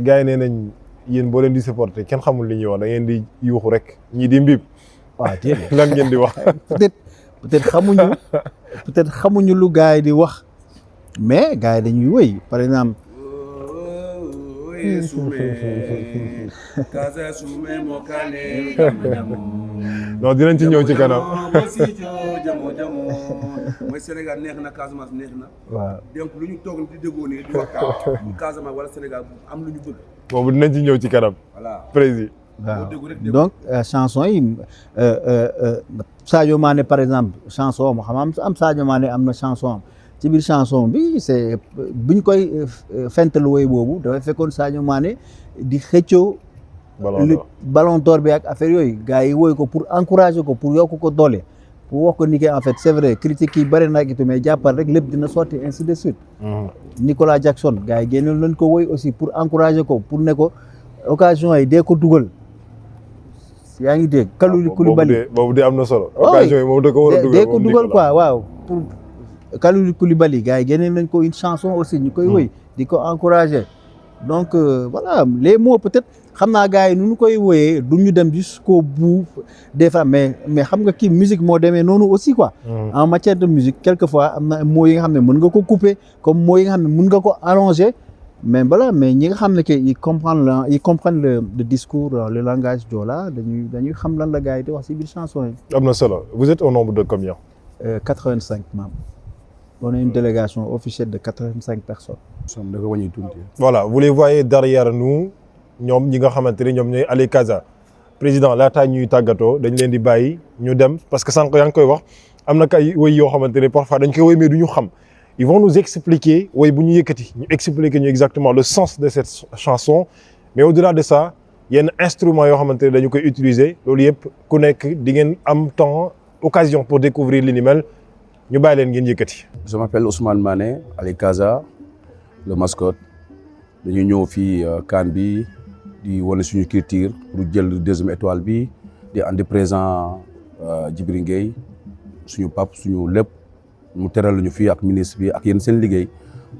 gars yi nee nañ yéen boo leen di supporter kenn xamul li ñuy wax da ngeen di yuuxu rek ñii di mbib. waaw déedéet lan ngeen di wax. peut-être xamuñu lu gars yi di wax mais gars yi dañuy wëy par exemple. non dinañ ci ñëw ci kanam. mooy Sénégal neex na Casamance neex na. waaw donc lu ñu toog di déggoo nii di waxtaan bu Casamance wala Sénégal am lu ñu bëgg. boobu dinañ ci ñëw ci kanam. voilà président. waaw donc chanson yi Sadio Mané par exemple chanson am Sadio Mané am na chanson am. ci biir chanson bi c'est buñ koy fental woy boobu dafay fekkoon Sadio Mané di xëccoo ballon d'or bi ak affaire yooyu gars yi woy ko pour encourager ko pour yokk ko doole pour wax ko ni que en fait c'est vrai critique yi bëri na ak itu mais jàppal rek lépp dina sotti ainsi de suite. Nicolas Jackson gars yi génnoon lañ ko woy aussi pour encourager ko pour ne ko occasion yi dee ko dugal yaa ngi dégg. Kalidou Koulibaly boobu de am na solo. occasion yi moom da ko war a dugal dee ko dugal quoi waaw pour. Kalidou Koulibaly gars yi génne nañ ko une chanson aussi ñu koy woy di ko encourager donc voilà les mots peut-être xam naa gars yi nu ñu koy woyee du ñu dem jusqu'au bout des fois mais xam nga kii musique moo demee noonu aussi quoi. En matière de musique quelquefois am na mots yi nga xam ne mën nga ko couper comme mots yi nga xam ne mën nga ko allonger mais voilà mais ñi nga xam ne que ils comprennent le discours le langage joola dañuy xam lan la gars yi di wax ci biir chanson yi. am na solo vous êtes au nombre de combien? 85 membres. On est une délégation officielle de 85 personnes. Voilà, vous les voyez derrière nous, ñoom ñi nga xamante ne ñoom ñooy Ali Casa président laata ñuy tàggatoo dañ leen di bàyyi ñu dem parce que sànq yaa ngi koy wax am na kay woy yoo xamante ne parfois dañ koy woy mais du ñu xam ils vont nous expliquer woy bu ñu yëkkati ñu expliquer ñu exactement le sens de cette chanson mais au-delà de ça yenn instruments yoo xamante ne dañu koy utiliser loolu yëpp ku nekk di ngeen am temps occasion pour découvrir li ni mel ñu bàyyi leen ngeen yëkkati. Je m'appelle Ousmane Mané Ali Casa le mascotte dañu ñëw fii CAN bi di wane suñu culture pour jël deuxième étoile bi di andi présent Djibril Gueye suñu pap suñu lépp mu teral ñu fii ak ministre bi ak yéen seen liggéey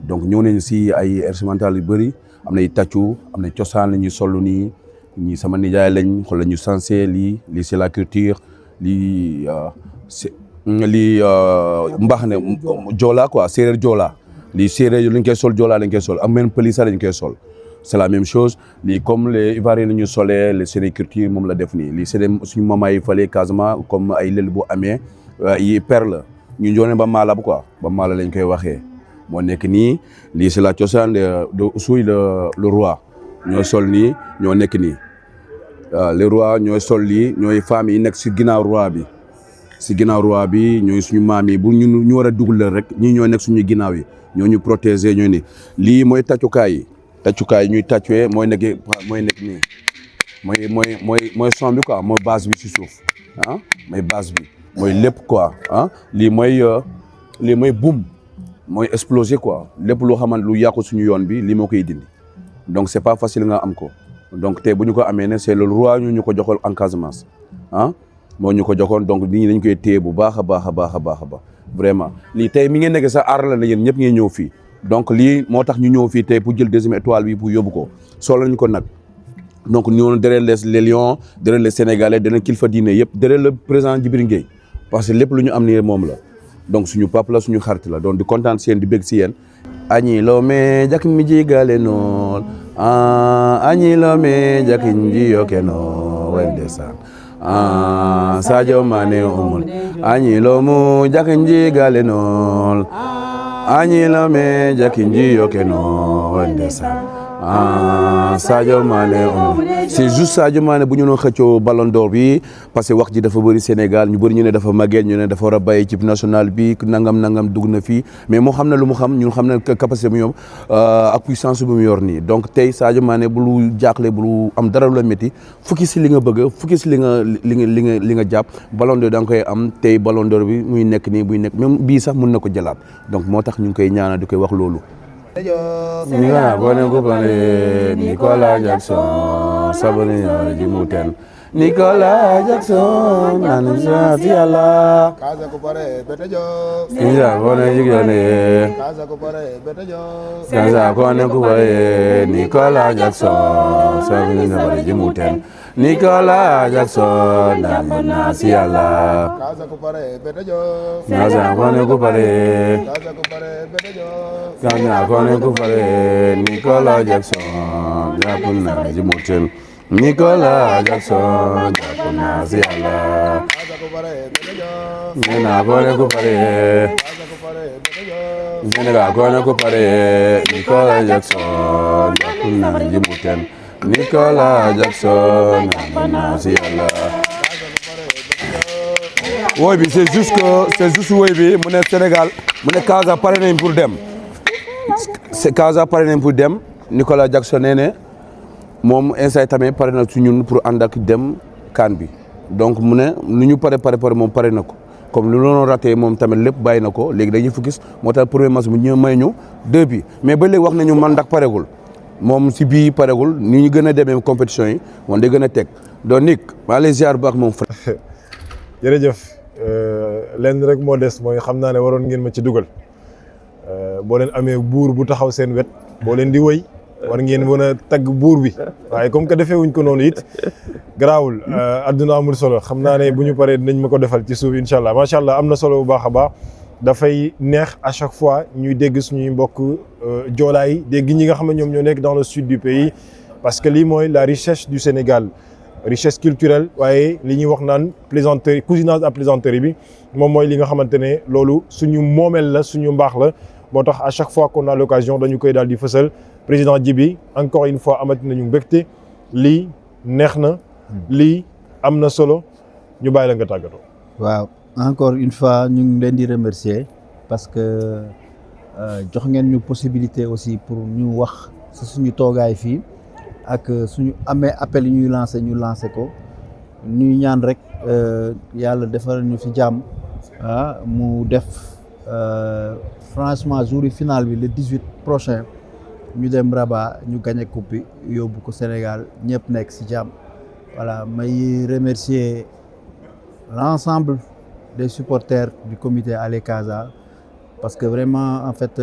donc ñëw nañu si ay instrumental yu bëri am nay tàccu am na cosaan la ñuy sollu nii ñii sama nijaay lañ xool la ñu sensé lii c'est la culture lii mbaax ne joola quoi séeréer joola lii séeréer lañ koy sol joola lañ koy sol am même pël sax lañ koy sol c'est la même chose lii comme les Ivoiriens la ñu solee les sériculture moom la def nii lii c'est des suñu mama yi fale Casamance comme ay lël bu amee yi perle ñu joone ba maala bu quoi ba maala lañ koy waxee moo nekk nii lii c'est la cosaan de Oussouye le roi ñoo sol nii ñoo nekk nii waaw le roi ñooy sol lii ñooy femmes yi nekk si ginnaaw roi bi ñooy suñu maam yi bu ñu war a dugal rek ñii ñoo nekk suñu ginnaaw yi ñoo ñu protéger ñoo ni lii mooy tàccukaay yi ñuy tàccuwee mooy nekk nii mooy son bi quoi mooy base bi si suuf ah mooy base bi mooy lépp quoi ah lii mooy boum mooy exploser quoi lépp loo xamante lu yàqu suñu yoon bi lii moo koy dindi donc c'est pas facile nga am ko donc tey bu ñu ko amee ne c'est le roi ñu ko joxoon en Casamance ah moo ñu ko joxoon donc nit ñi dañ koy téye bu baax a baax vraiment lii tey mi ngeen nekk sa aar la ne yéen ñëpp ngeen ñëw fii donc lii moo tax ñu ñëw fii tey pour jël deuxième étoile bi pour yóbbu ko solo nañu ko nag donc ñoo derrière les lions derrière les sénégalais derrière kilifa diine yëpp derrière le président Djibril Gueye parce que lépp lu ñu am nii moom la donc suñu papa la suñu xarit la donc di kontaan si yéen di bég si yéen añi lome jak mi jigale nool añi lome jak nji yoke no wende san Sadio Mané umul añi lomu jak nji gale nool añi lome jak nji yoke no wende san Sadio Mané c'est juste Sadio Mané bu ñu doon xëccoo ballon d'or bi parce que wax ji dafa bëri Sénégal ñu bëri ñu ne dafa màggee ñu ne dafa war a bàyyi équipe nationale bi nangam dugg na fii mais moo xam ne lu mu xam ñun xam ne capacité bu ñoom ak puissance bu mu yor nii donc tey Sadio Mané bu lu jaaxle bu lu am dara la métti fukki si li nga bëgg fukki si li nga jàpp ballon d'or da nga koy am tey ballon d'or bi muy nekk même bii sax mën na ko jëlaat donc moo tax ñu ngi koy ñaanal di koy wax loolu. Nicolas Bone Kupale Nicolas Jackson sabani jimuten Nicolas Jackson nanjati ala Kaza Kupare Betejo Nicolas Bone Jigone Kaza Kupare Betejo Kaza Bone Kupale Nicolas Jackson sabani jimuten Nicolas Jackson nanjati ala Kaza Kupare Betejo Kaza Bone Kupale Kaza Kupare Betejo Kaza Bone Kupale Nicolas Jackson japuna jimuten Nicolas Jackson japuna siala Kaza Kupare Betejo Nena Bone Kupale Kaza Kupare Betejo Nena Bone Kupale Nicolas Jackson japuna jimuten Nicolas Jackson japuna siala woy bi c'est juste woy bi mu ne Sénégal mu ne Casa pare nañ pour dem c'est Casa pare nañ pour dem Nicolas Jackson nee ne moom instant tamit pare na ci ñun pour ànd ak dem CAN bi donc mu ne lu ñu pare moom pare na ko comme lu noonu raté moom tamit lépp bàyyi na ko léegi dañuy focus moo tax premier match bi ñu may ñu 2 bi mais ba léegi wax nañu man ndax paregul moom si bii paregul ni ñu gën a demee compétition yi moom day gën a teg donc Nick maa lay ziar bu baax moom. jërëjëf lenn rek moo des mooy xam naa ne waroon ngeen ma ci dugal boo leen amee buur bu taxaw seen wet boo leen di wëy war ngeen mën a tagg buur bi waaye comme que defee wuñ ko noonu it garaawul adduna amul solo xam naa ne bu ñu paree dinañ ma ko defal ci suuf incha allah macha allah am na solo bu baax a baax dafay neex à chaque fois ñuy dégg suñuy mbokk joolaa yi dégg ñi nga xam ne ñoom ñoo nekk dans le sud du pays parce que lii mooy la richesse du Sénégal richesse culturelle waaye li ñuy wax naan plaisanterie cousinage à plaisanterie bi moom mooy li nga xamante ne loolu suñu moomeel la suñu mbaax la moo tax à chaque fois qu'on a l'occasion dañu koy daal di fësal président Djibi encore une fois amati nañu mbégte lii neex na lii am na solo ñu bàyyi la nga tàggatoo. waaw encore une fois ñu ngi leen di remercier parce que jox ngeen ñu possibilité aussi pour ñu wax ci suñu toogaay fii ak suñu amee appel yi ñuy ñu lancé ko ñuy ñaan rek yàlla defal ñu fi jàmm mu def franchement jour final bi le 18 prochain ñu dem Rabat ñu gagné coupe bi yóbbu ko Sénégal ñëpp nekk ci jàmm voilà may remercier l'ensemble des supporters du comité Allez Casa parce que vraiment en fait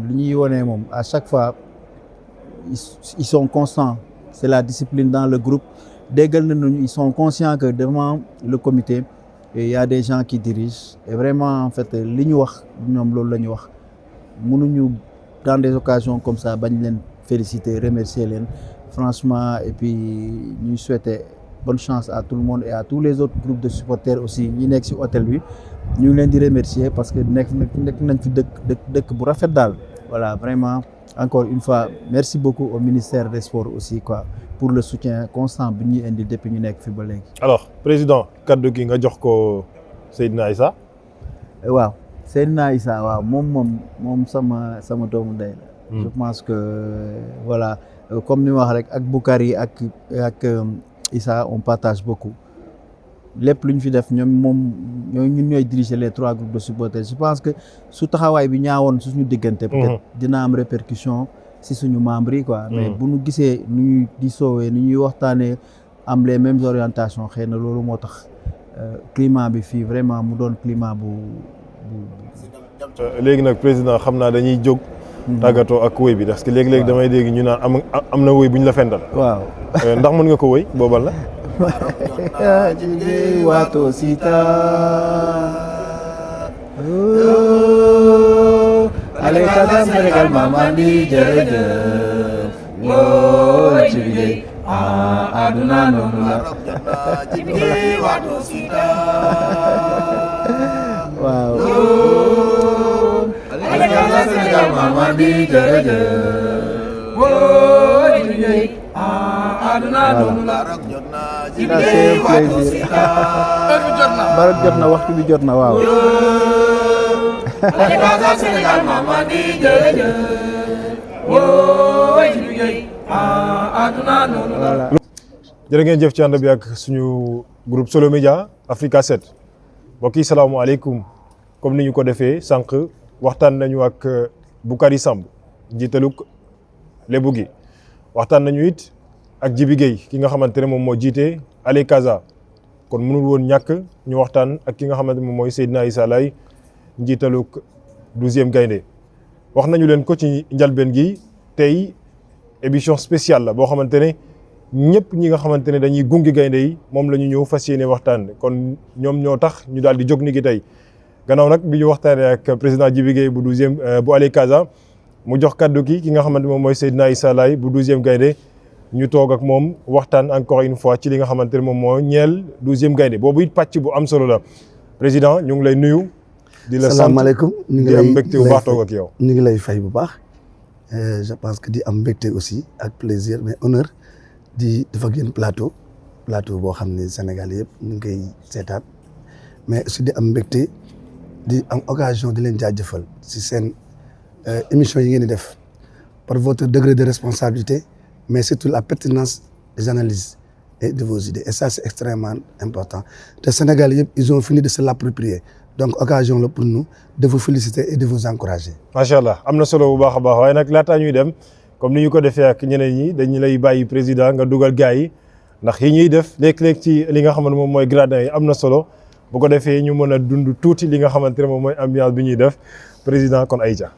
li ñuy wone moom à chaque fois ils sont constants c'est la discipline dans le groupe déggal nañu ils sont conscients que devant le comité il y a des gens qui dirigent et vraiment en fait li ñu wax ñoom loolu la ñu wax mënuñu dans des occasions comme ça bañ leen féliciter remercier leen franchement et puis ñuy souhaiter bonne chance à tout le monde et à tous les autres groupes de supporters aussi ñi nekk ci hôtel bi ñu ngi leen di remercier parce que nekk nañ fi dëkk bu rafet daal voilà vraiment encore une fois merci beaucoup au ministère des Sports aussi quoi pour le soutien constant bi ñuy indi depuis ñu nekk fi ba léegi. alors président kaddu gi nga jox ko Seydina Issa. waaw Seydina Issa waaw moom sama doomu ndey la. je pense que voilà comme ni ma wax rek ak Boukary ak Issa on partage beaucoup lépp lu ñu fi def ñun ñooy diriger les 3 groupes de supporters je pense que su taxawaay bi ñaawoon suñu diggante. peut-être dina am répercussion si suñu membres yi quoi. mais bu ñu gisee nu ñuy di soowee nu ñuy waxtaanee am les mêmes orientations xëy na loolu moo tax climat bi fii vraiment mu doon climat bu. léegi nag président xam naa dañuy jóg. tàggatoo ak wëy bi parce que léegi-léegi damay dégg ñu naan am na wëy bu ñu la fendal. waaw ndax mën nga ko wëy boobal la. Wato Sita ale Casa Sénégal mamandi jërëjëf woo jibige aduna noonu la jibige Wato Sita waaw ale Casa Sénégal mamandi jërëjëf woo jibige aduna noonu la c'est plaisir barak jot na waxtu bi jot na waaw jërë ngeen jëf ci ànd bi ak suñu groupe Solo Média Africa 7 mbokk yi salaamaaleykum comme ni ñu ko defee sànq waxtaan nañu ak Boukary Samb jiitaluk Lebu gi waxtaan nañu it ak Djibi Gueye ki nga xamante ne moom moo jiite Ale Casa kon mënul woon ñàkk ñu waxtaan ak ki nga xamante ne moom mooy Seydina Issa Laye njiitaluk 12e gaynde wax nañu leen ko ci njalbeen gi tey émission spéciale la boo xamante ne ñëpp ñi nga xamante ne dañuy gungi gaynde yi moom la ñu ñëw fas yéene waxtaan kon ñoom ñoo tax ñu daal di jóg ni ki tey gannaaw nag bi ñu waxtaanee ak président Djibi Gueye bu 12e bu Ale Casa mu jox kaddu ki nga xamante moom mooy Seydina Issa Laye bu 12e gaynde ñu toog ak moom waxtaan encore une fois ci li nga xamante ne moom moo ñeel 12e gaynde boobu it pàcc bu am solo la président ñu ngi lay nuyu. di la sant salaamaaleykum ñu ngi lay am mbégte bu baax toog ak yow. ñu ngi lay fay bu baax je pense que di am mbégte aussi ak plaisir mais honneur di dafa génn plateau boo xam ne Sénégal yëpp ñu ngi koy seetaan mais aussi di am mbégte di am occasion di leen jaajëfal si seen émission yi ngeen di def par votre degré de responsabilité mais surtout la pertinence des analyses et de vos idées et ça c'est extrêmement important te Sénégal yëpp ils ont fini de se l'approprier donc occasion la pour nous de vous féliciter et de vous encourager. macha allah am na solo bu baax a baax waaye nag laataa ñuy dem comme ni ñu ko defee ak ñeneen ñi dañu lay bàyyi président nga dugal gars yi ndax yi ñuy def léeg-léeg ci li nga xamante moom mooy gradin yi am na solo bu ko defee ñu mën a dund tuuti li nga xamante ne moom mooy ambiance bi ñuy def président kon Aïcha.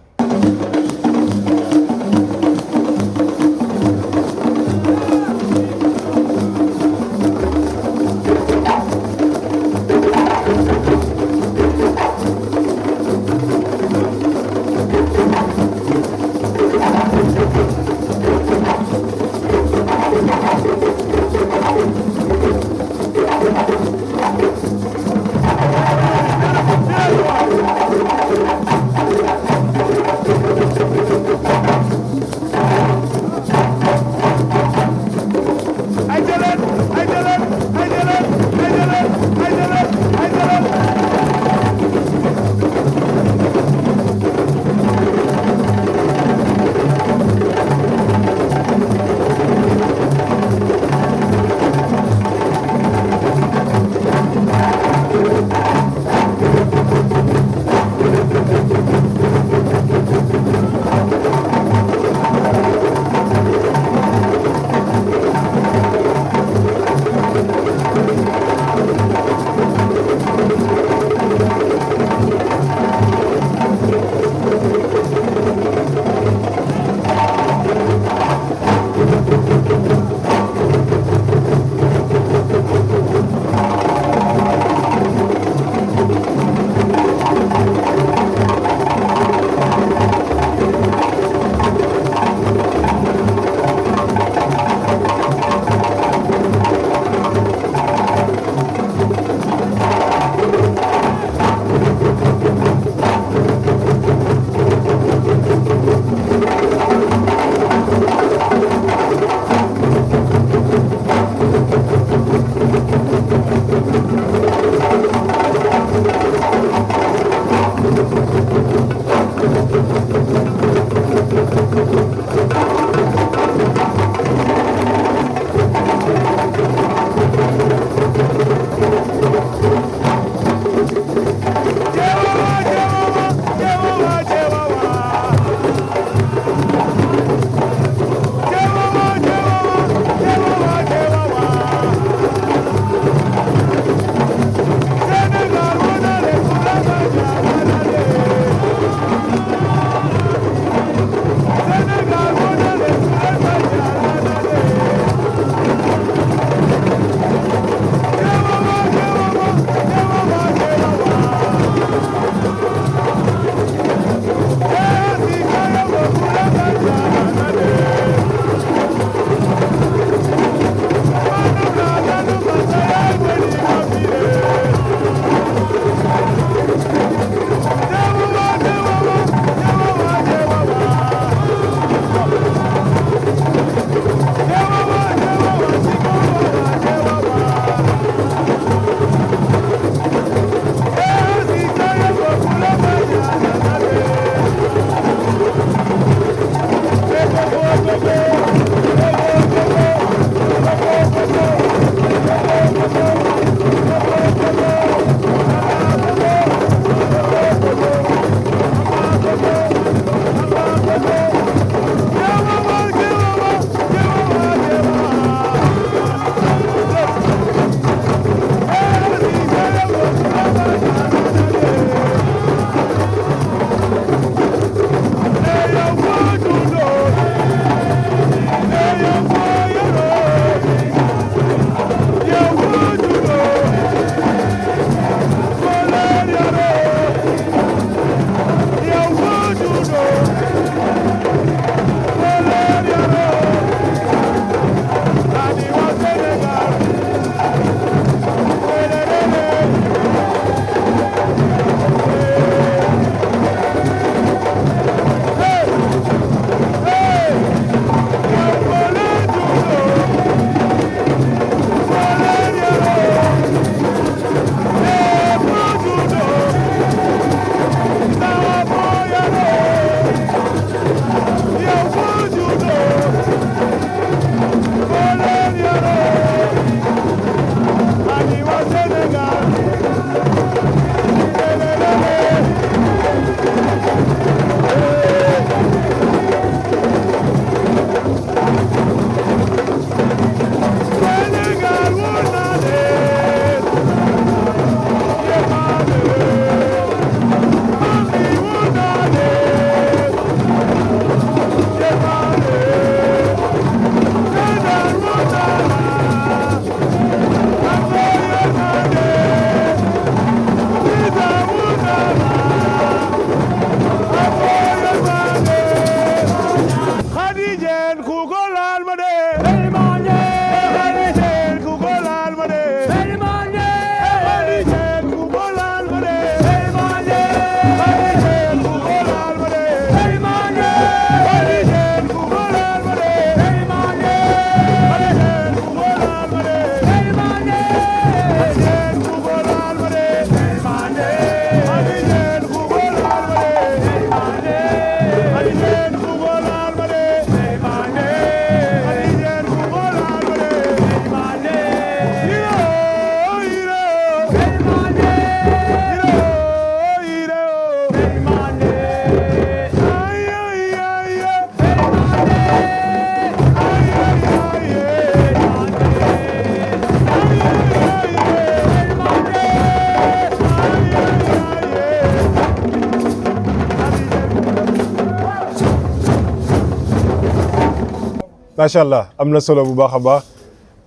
macha allah am na solo bu baax a baax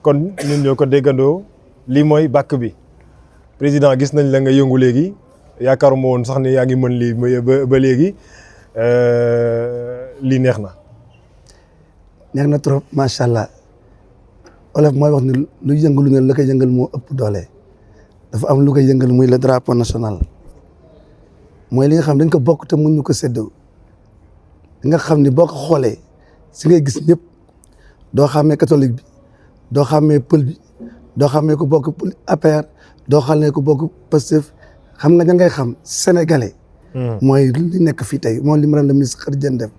kon ñun ñoo ko déggandoo lii mooy bàkk bi président gis nañ la nga yëngu léegi yaakaaruma woon sax ne yaa ngi mën lii ba léegi lii neex na. neex na trop macha allah olof mooy wax ni lu yëngalu ne la koy yëngal moo ëpp doole dafa am lu koy yëngal muy le drapeau national mooy li nga xam dañ ko bokk te mun ñu ko séddoo li nga xam ni boo ko xoolee si ngay gis ñëpp doo xàmmee catholique bi doo xàmmee pël bi doo xamee ko bokk APR doo xamee ko bokk Pastef xam nga ña ngay xam sénégalais. mooy li nekk fii tey mooy li madame la ministre Khady Diène def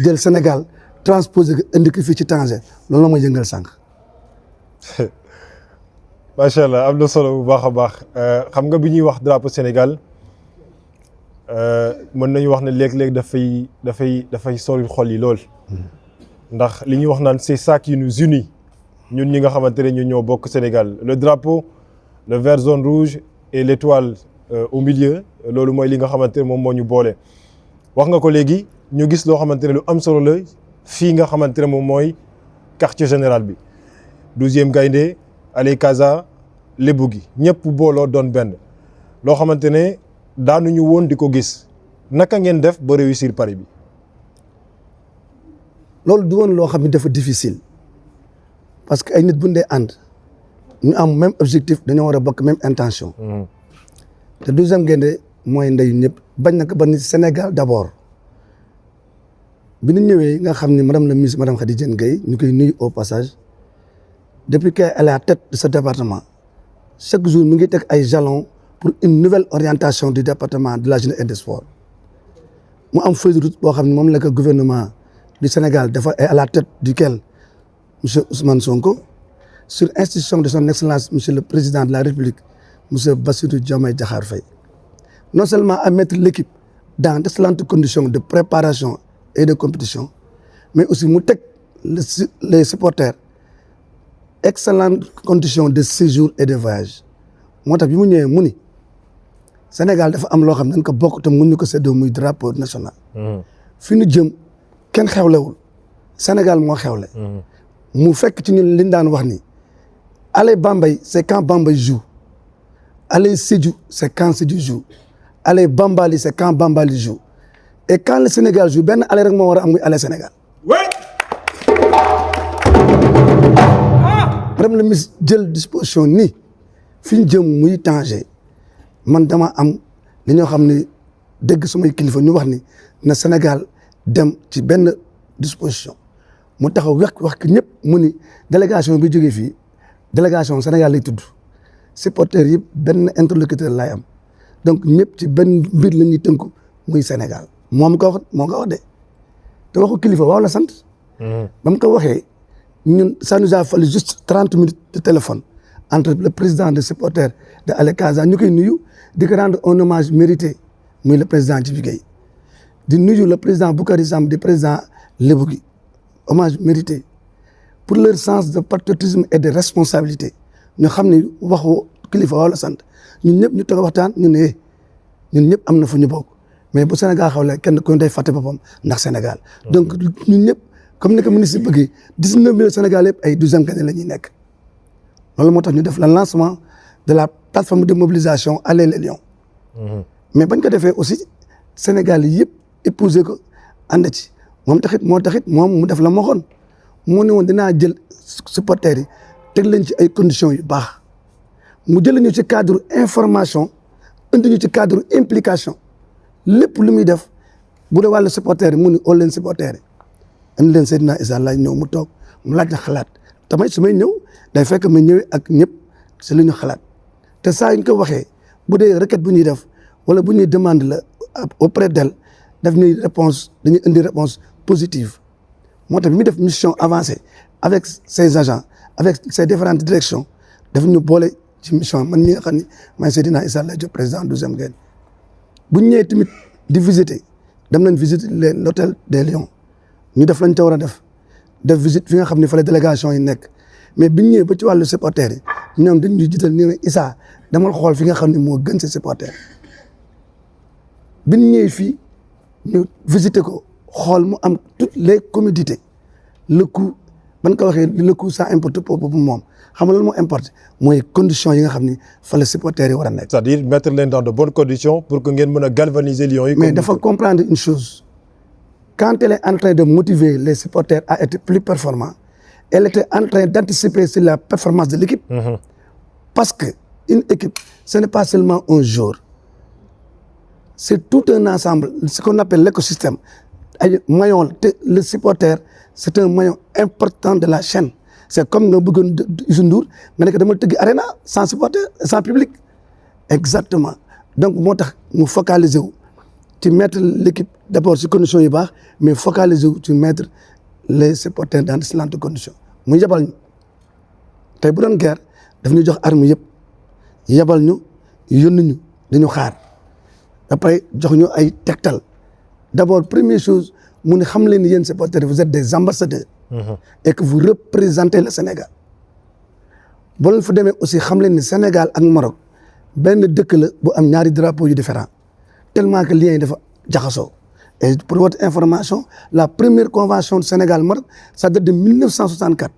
jël Sénégal transposé ko indi ko fii ci Tanger loolu la mooy yëngal sànq. macha allah am na solo bu baax a baax xam nga bi ñuy wax drapeau Sénégal mën nañu wax ne léeg-léeg dafay sori xol yi lool. ndax li ñuy wax naan c'est ça qui nous unit ñun ñi nga xamante ne ñu ñoo bokk Sénégal le drapeau le vert zone rouge et l'étoile au milieu loolu mooy li nga xamante ne moom moo ñu boole. wax nga ko léegi ñu gis loo xamante ne lu am solo la fii nga xamante ne moom mooy quartier général bi 12e Gaïndé Allez Casa lébu gi ñëpp booloo doon benn loo xamante ne daanuñu woon di ko gis naka ngeen def ba réussir pari bi. loolu du woon loo xam ne dafa difficile parce que ay nit bu ñu dee ànd ñu am même objectif dañoo war a bokk même intention. te 12e Gaïndé mooy ndeyu ñëpp bañ na ko ba ni Sénégal d'abord bi ñu ñëwee nga xam ni madame la ministre madame Khady Diène Gaye ñu koy nuyu au passage depuis qu'elle est à la tête de ce département chaque jour mi ngi teg ay jalons pour une nouvelle orientation du département de la jeunesse et des sports mu am feuille de route boo xam ne moom la ko gouvernement du Sénégal dafa est à la tête duquel monsieur Ousmane Sonko sur instruction de son excellence monsieur le président de la République monsieur Bassirou Diomaye Diakhar Faye non seulement à mettre l'équipe dans d'excellentes conditions de préparation et de compétition mais aussi mu teg les supporters excellentes conditions de séjour et de voyage moo tax bi mu ñëwee mu ni Sénégal dafa am loo xam ne dañ ko bokk te mun ñu ko séddoo muy drapeau national. fi ñu jëm kenn xewlewul Sénégal moo xewle. mu fekk ci ñun liñ daan wax ni aller Bambey c'est quand Bambey joue aller Sédhiou c'est quand Sédhiou joue aller Bambali c'est quand Bambali joue et quand le Sénégal joue benn aller rek moo war a am muy aller Sénégal. Madame la ministre jël disposition ni fi ñu jëm muy Tanger man dama am li ñoo xam ne dégg sumay kilifa ñu wax ni na Sénégal dem ci benn disposition mu taxaw wax ki ñëpp mu ni délégation bi jógee fii délégation Sénégal lay tudd supporters yi benn interlocuteur lay am donc ñëpp ci benn mbir la ñuy tënku muy Sénégal moom ko wax moo ko wax de te waxu kilifa waaw la sant. ba mu ko waxee ñun ça nous a fallu juste 30 minutes de téléphone entre le président des supporters de Allez Casa ñu koy nuyu di ko rendre un hommage mérité muy le président Djibi Gueye di nuyu le président Boukari Samb di président Lébu gi hommage mérité pour leur sens de patriotisme et de responsabilité ñu xam ne waxu kilifa wala sant ñun ñëpp ñu toog waxtaan ñu ne ñun ñëpp am na fu ñu bokk mais bu Sénégal xawle kenn ku ne day fàtte boppam ndax Sénégal donc ñun ñëpp comme ni ko ministre bëggee 19 000 Sénégal yëpp ay 12e Gaïndé la ñuy nekk loolu moo tax ñu def le lancement de la plateforme de mobilisation Allez les Lions. mais bañ ko defee aussi Sénégal yi yëpp épousé ko ànd ci moom taxit moom mu def la ma waxoon moo ne woon dinaa jël supporters yi teg leen ci ay conditions yu baax mu jël ñu ci cadre information indi ñu ci cadre implication lépp lu muy def bu dee wàllu supporters yi mu ni oo leen supporters yi indi leen Seydina Issa Laye ñëw mu toog mu laaj na xalaat tamit su may ñëw day fekk ma ñëwee ak ñëpp si li ñu xalaat te saa ñu ko waxee bu dee requête bu ñuy def wala bu ñuy demande la auprès d'elle daf ñuy réponse dañuy indi réponse positive moo tax bi muy def mission avancée avec ses agents avec ses différentes directions daf ñu boole ci mission man ñi nga xam ni maay Seydina Issa Laye Diop président 12e Gaïndé bu ñu ñëwee tamit di visiter dem nañ visiter l'hôtel des Lions ñu def lañ ca war a def visite fi nga xam ne fa la délégation yi nekk mais biñ ñëwee ba ci wàllu supporters yi ñoom dañ ñuy jiital ni ne Issa demal xool fi nga xam ne moo gën sa supporters biñ ñëwee fii ñu visiter ko xool mu am toutes les commodités le coût ban ko waxee le coût ça importe pour moom xam nga loolu moo importe mooy conditions yi nga xam ni fa la supporters yi war a nekk. c'est-à-dire mettre leen dans de bonnes conditions pour que ngeen mën a galvaniser Lions yi. mais dafa comprendre une chose quand elle est en train de motiver les supporters à être plus performants elle était en train d'anticiper sur la performance de l'équipe. Parce que une équipe ce n'est pas seulement un jour c'est tout un ensemble ce qu'on appelle l'écosystème ay maillon te le supporter c'est un maillon important de la chaîne c'est comme nga bëggoon Youssou Ndour nga nekk dama tëgg arena sans supporter sans public exactement donc moo tax mu focaliser wu ci mettre l'équipe d'abord ci conditions yu baax mais focaliser wu ci mettre les supporters dans d'excellentes conditions mu yebal ñu tey bu doon guerre daf ñu jox arme yëpp yebal ñu yónni ñu dañu xaar après jox ñu ay tegtal d'abord première chose mu ne xam leen ni yéen supporters vous êtes des ambassadeurs et que vous représentez le Sénégal boo leen fa demee aussi xam leen ni Sénégal ak Maroc benn dëkk la bu am ñaari drapeaux yu différents tellement que liens yi dafa jaxasoo et pour votre information la première convention du Sénégal-Maroc ça date de 1964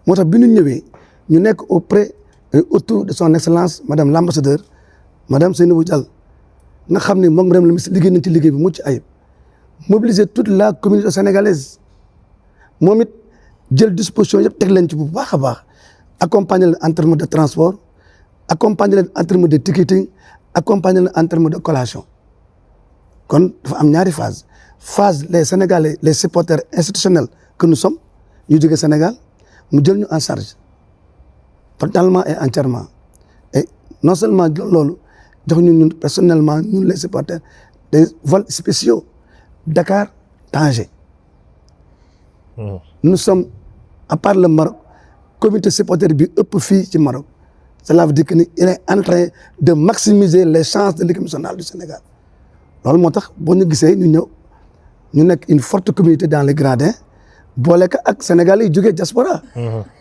moo tax bi ñu ñëwee ñu nekk auprès autour de son excellence madame l'ambassadeur madame Seynabou Diallo nga xam ne moom madame la ministre liggéey nañ ci liggéey bi mucc ayib mobiliser toute la communauté sénégalaise moom it jël disposition yëpp teg leen ci bu baax a baax accompagner leen en termes de transport accompagner leen en termes de ticketing accompagner leen en termes de collation kon dafa am ñaari phase les Sénégalais les supporters institutionnels que nous sommes ñu jóge Sénégal mu jël ñu en charge totalement et entièrement et non seulement loolu jox ñun personnellement ñun les supporters des vols spéciaux Dakar Tanger nous sommes à part le Maroc comité supporter bi ëpp fii ci Maroc cela veut dire que ni il est en train de maximiser les chances de l'équipe nationale du Sénégal loolu moo tax boo ñu gisee ñu ñëw ñu nekk une forte communauté dans les gradins boole ko ak Sénégalais yi jógee diaspora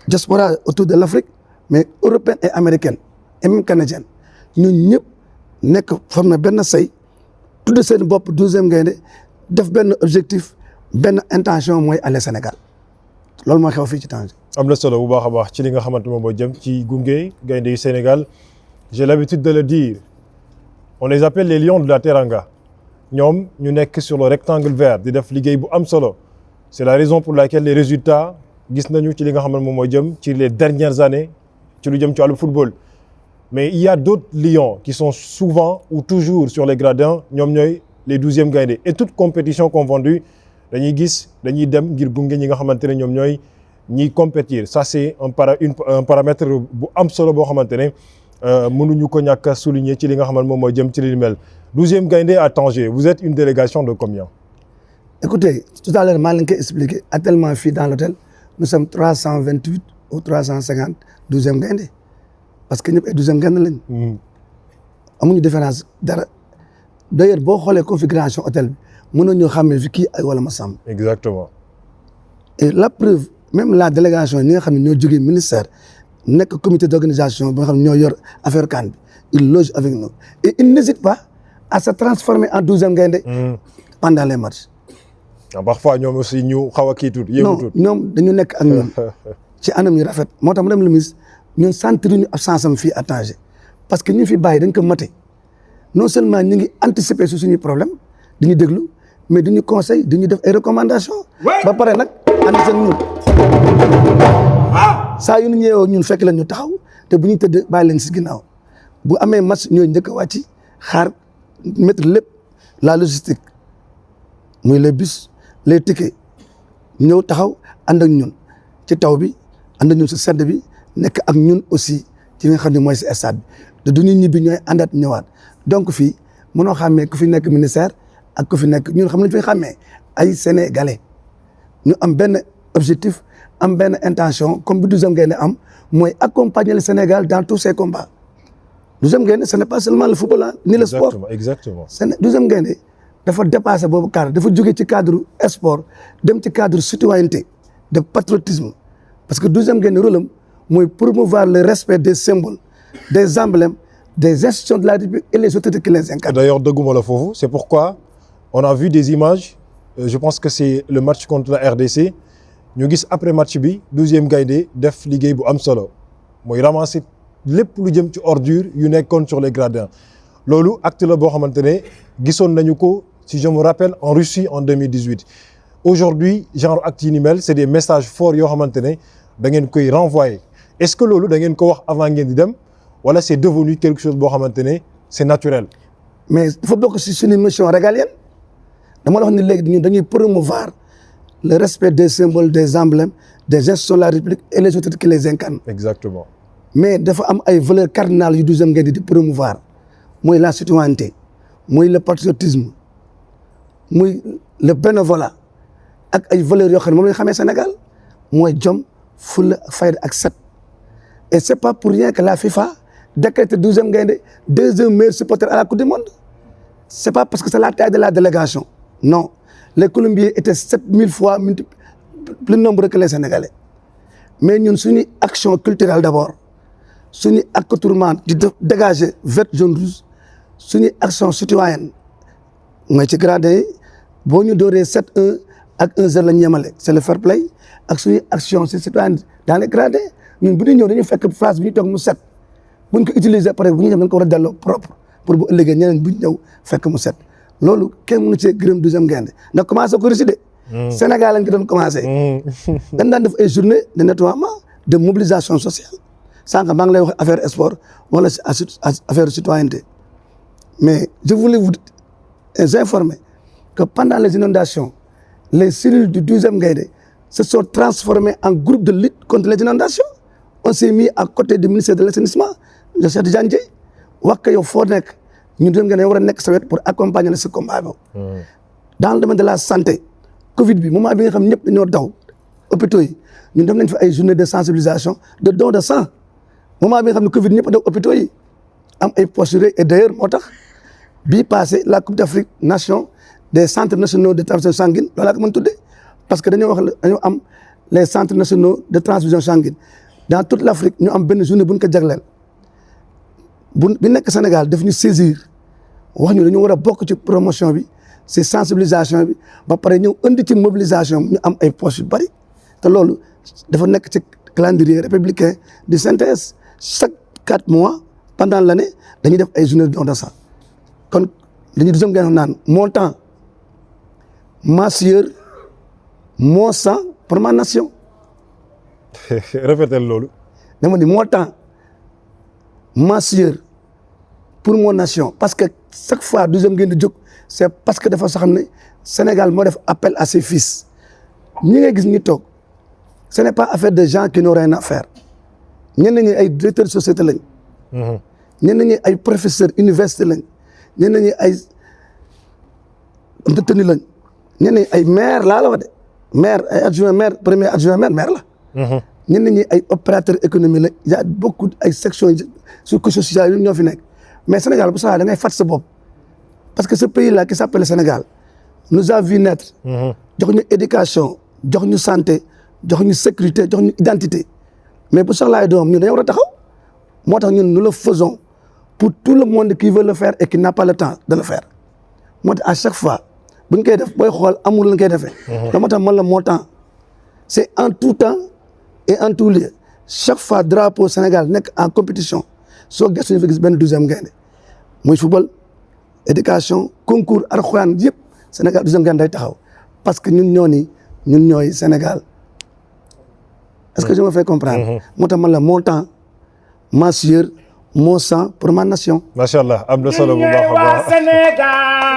diaspora autour de l'Afrique mais européenne et américaine et même canadienne ñun ñëpp nekk formé benn say tudde seen bopp 12e Gaïndé def benn objectif benn intention mooy aller Sénégal loolu moo xew fii ci Tanger. am na solo bu baax a baax ci li nga xamante moom moo jëm ci gunge gaynde yu Sénégal j'ai l'habitude de le dire on les appelle les lions de la Teranga ñoom ñu nekk sur le rectangle vert di def liggéey bu am solo c'est la raison pour laquelle les résultats gis nañu ci li nga xamante moom moo jëm ci les dernières années ci lu jëm ci wàllu football mais il y a d'autres lions qui sont souvent ou toujours sur les gradins ñoom ñooy les 12e Gaïndé et toute compétition confondue dañuy gis dañuy dem ngir gunge ñi nga xamante ne ñoom ñooy ñiy compétir ça c'est un paramètre bu am solo boo xamante ne mënuñu ko ñàkk a souligner ci li nga xamante moom mooy jëm ci li mel 12e Gaïndé à Tanger vous êtes une délégation de combien? Écoutez tout à l'heure maa leen koy expliqué actuellement fii dans l'hôtel nous sommes 328 ou 350 12e Gaïndé parce que ñëpp ay 12e Gaïndé lañ amuñu différence dara d'ailleurs boo xoolee configuration hôtel bi mënoo ñoo xàmmee fi kii ak wala ma sàmm. Exactement. Et la preuve même la délégation ñi nga xam ne ñoo jógee ministère nekk comité d'organisation bi nga xam ne ñoo yor affaire CAN bi ils logent avec nous et ils n'hésitent pas à se transformer en 12e Gaïndé pendant les matchs. Parfois ñoom aussi ñu xaw a kii tuuti yëngu tuuti. non ñoom dañu nekk ak ñun ci anam yu rafet moo tax madame la ministre ñun sentir ñu absence am fii à Tanger parce que ñu fi bàyyi dañ ko mate non seulement ñu ngi anticiper su suñuy problème di ñu déglu mais di ñu conseil di ñu def ay recommandations. ba pare nag ànd seen ñun saa yu ñu ñëwee ñun fekk leen ñu taxaw te bu ñu tëdd bàyyi leen si ginnaaw bu amee match ñooy njëkk a wàcc xaar mettre lépp la logistique muy les bus les tickets ñëw taxaw ànd ak ñun ci taw bi ànd ak ñun si sedd bi nekk ak ñun aussi ci nga xam ne mooy si stade bi te du ñu ñibbi ñooy àndaat ñëwaat donc fii mënoo xàmmee ku fi nekk ministère ak ku fi nekk ñun xam nañ fi xàmmee ay sénégalais ñu am benn objectif am benn intention comme bi 12e Gaïndé am mooy accompagner le Sénégal dans tous ses combats 12e Gaïndé ce n'est pas seulement le football ni le sport. Exactement. 12e Gaïndé dafa dépassé boobu cadre dafa jóge ci cadre sport dem ci cadre citoyenneté de patriotisme parce que 12e Gaïndé rôle am mooy promouvoir le respect des symboles des emblèmes des institutions de la République et les autorités qui les incarnent. D'ailleurs dëgguma la foofu c'est pourquoi on a vu des images je pense que c'est le match contre la RDC ñu gis après match bi 12e Gaïndé def liggéey bu am solo mooy ramasser lépp lu jëm ci ordure yu nekkoon sur les gradins loolu acte la boo xamante ne gisoon nañu ko si je me rappelle en Russie en 2018 aujourd'hui genre acte yi ni mel c'est des messages forts yoo xamante ne da ngeen koy renvoyer est-ce que loolu da ngeen ko wax avant ngeen di dem wala c'est devenu quelque chose boo xamante ne c'est naturel. mais dafa bokk si suñu mission régalienne dama la wax ni léegi dañuy promouvoir le respect des symboles des emblèmes des institutions de la République et les autorités qui les incarnent. Exactement. Mais dafa am ay valeurs cardinales yu 12e Gaïndé di promouvoir mooy la citoyenneté mooy le patriotisme muy le bénévolat ak ay valeurs yoo xam ne moom la ñu xamee Sénégal mooy jom fulla fayda ak set et c'est pas pour rien que la FIFA décrète 12e Gaïndé 2e meilleur supporter à la Coupe du Monde. C'est pas parce que c'est la taille de la délégation non les Colombiens étaient 7000 fois plus nombreux que les Sénégalais mais ñun suñu action culturelle d'abord suñu accoutrement di dégager vert jaune rouge suñu action citoyenne mooy ci gradin yi boo ñu dooree 7-1 ak 1-0 la ñu yemale c'est le fair play ak suñu action citoyenne dans les gradins ñun bu ñu ñëw dañu fekk place bi ñu toog mu set buñ ko utiliser pare bu ñu dem dañ ko war a delloo propre pour bu ëllëgee ñeneen bu ñu ñëw fekk mu set loolu kenn mënu cee gërëm 12e Gaïndé ndax commencé ko Russie de Sénégal lañ ko doon commencé dañ daan def ay journée de nettoiement de mobilisation sociale sànq maa ngi lay wax affaire sport wala affaire citoyenneté mais je voulais vous informer que pendant les inondations les cellules du 12e Gaïndé se sont transformées en groupe de lutte contre les inondations on s'est mis à côté du ministère de l'assainissement le Cheikh Tidiane Dièye wax que yow foo nekk ñun 12e Gaïndé war a nekk sa wet pour accompagner ce combat boobu dans le domaine de la santé Covid bi moment bi nga xam ñëpp dañoo daw hôpitaux yi ñun def nañ fi ay journée de sensibilisation de don de sang moment bi nga xam ne Covid ñëpp daw hôpitaux yi am ay posturés et d'ailleurs moo tax bii passé la Coupe d'Afrique nation des centres nationaux de transfusion sanguine loolu laa ko mën tuddee parce que dañoo am les centres nationaux de transfusion sanguine dans toute l'Afrique ñu am benn journée bu ñu ko jagleel bi nekk Sénégal daf ñu saisir wax ñu dañu war a bokk ci promotion bi ci sensibilisation bi ba pare ñëw indi ci mobilisation ñu am ay poches yu bari te loolu dafa nekk ci calendrier républicain du CNTS chaque 4 mois pendant l'année dañuy def ay journées de don de sang kon dañuy 12e Gaïndé naan mon temps ma sueur mon sang pour ma nation. répétez loolu. dama ni mon temps ma sueur pour mon nation parce que chaque fois 12e Gaïndé jóg c'est parce que dafa sax xam ne Sénégal moo def appel à ses fils ñi ngay gis ñu toog ce n'est pas affaire de gens qui n'ont rien à faire ñenn ñi ay directeurs de société lañ. ñenn ñi ay professeurs université lañ ñenn ñi ay détenu lañ ñenn ñi ay maire laa la wax de maire ay adjoint maire premier adjoint maire la. ñenn ñi ay opérateurs économiques lañ y a beaucoup ay sections sur question sociale yi ñoo fi nekk mais Sénégal bu soxlaa da ngay fàtt sa bopp parce que ce pays là qui s'appelle Sénégal nous a vu naître. jox ñu éducation jox ñu santé jox ñu sécurité jox ñu identité mais bu soxlaay doom ñun dañoo war a taxaw moo tax ñun nous le faisons pour tout le monde qui veut le faire et qui n'a pas le temps de le faire moo tax à chaque fois bu ñu koy def booy xool amul lañ koy defee. moo tax man la moo temps c'est en tout temps et en tout lieu chaque fois drapeau Sénégal nekk en compétition soo gëstu ñu fa gis benn 12e Gaïndé muy football éducation concours alxuraan yëpp Sénégal 12e Gaïndé day taxaw parce que ñun ñooy Sénégal est-ce que je me fais comprendre. moo tax man la mon temps ma sueur mon sang pour ma nation. macha allah am na solo bu baax a baax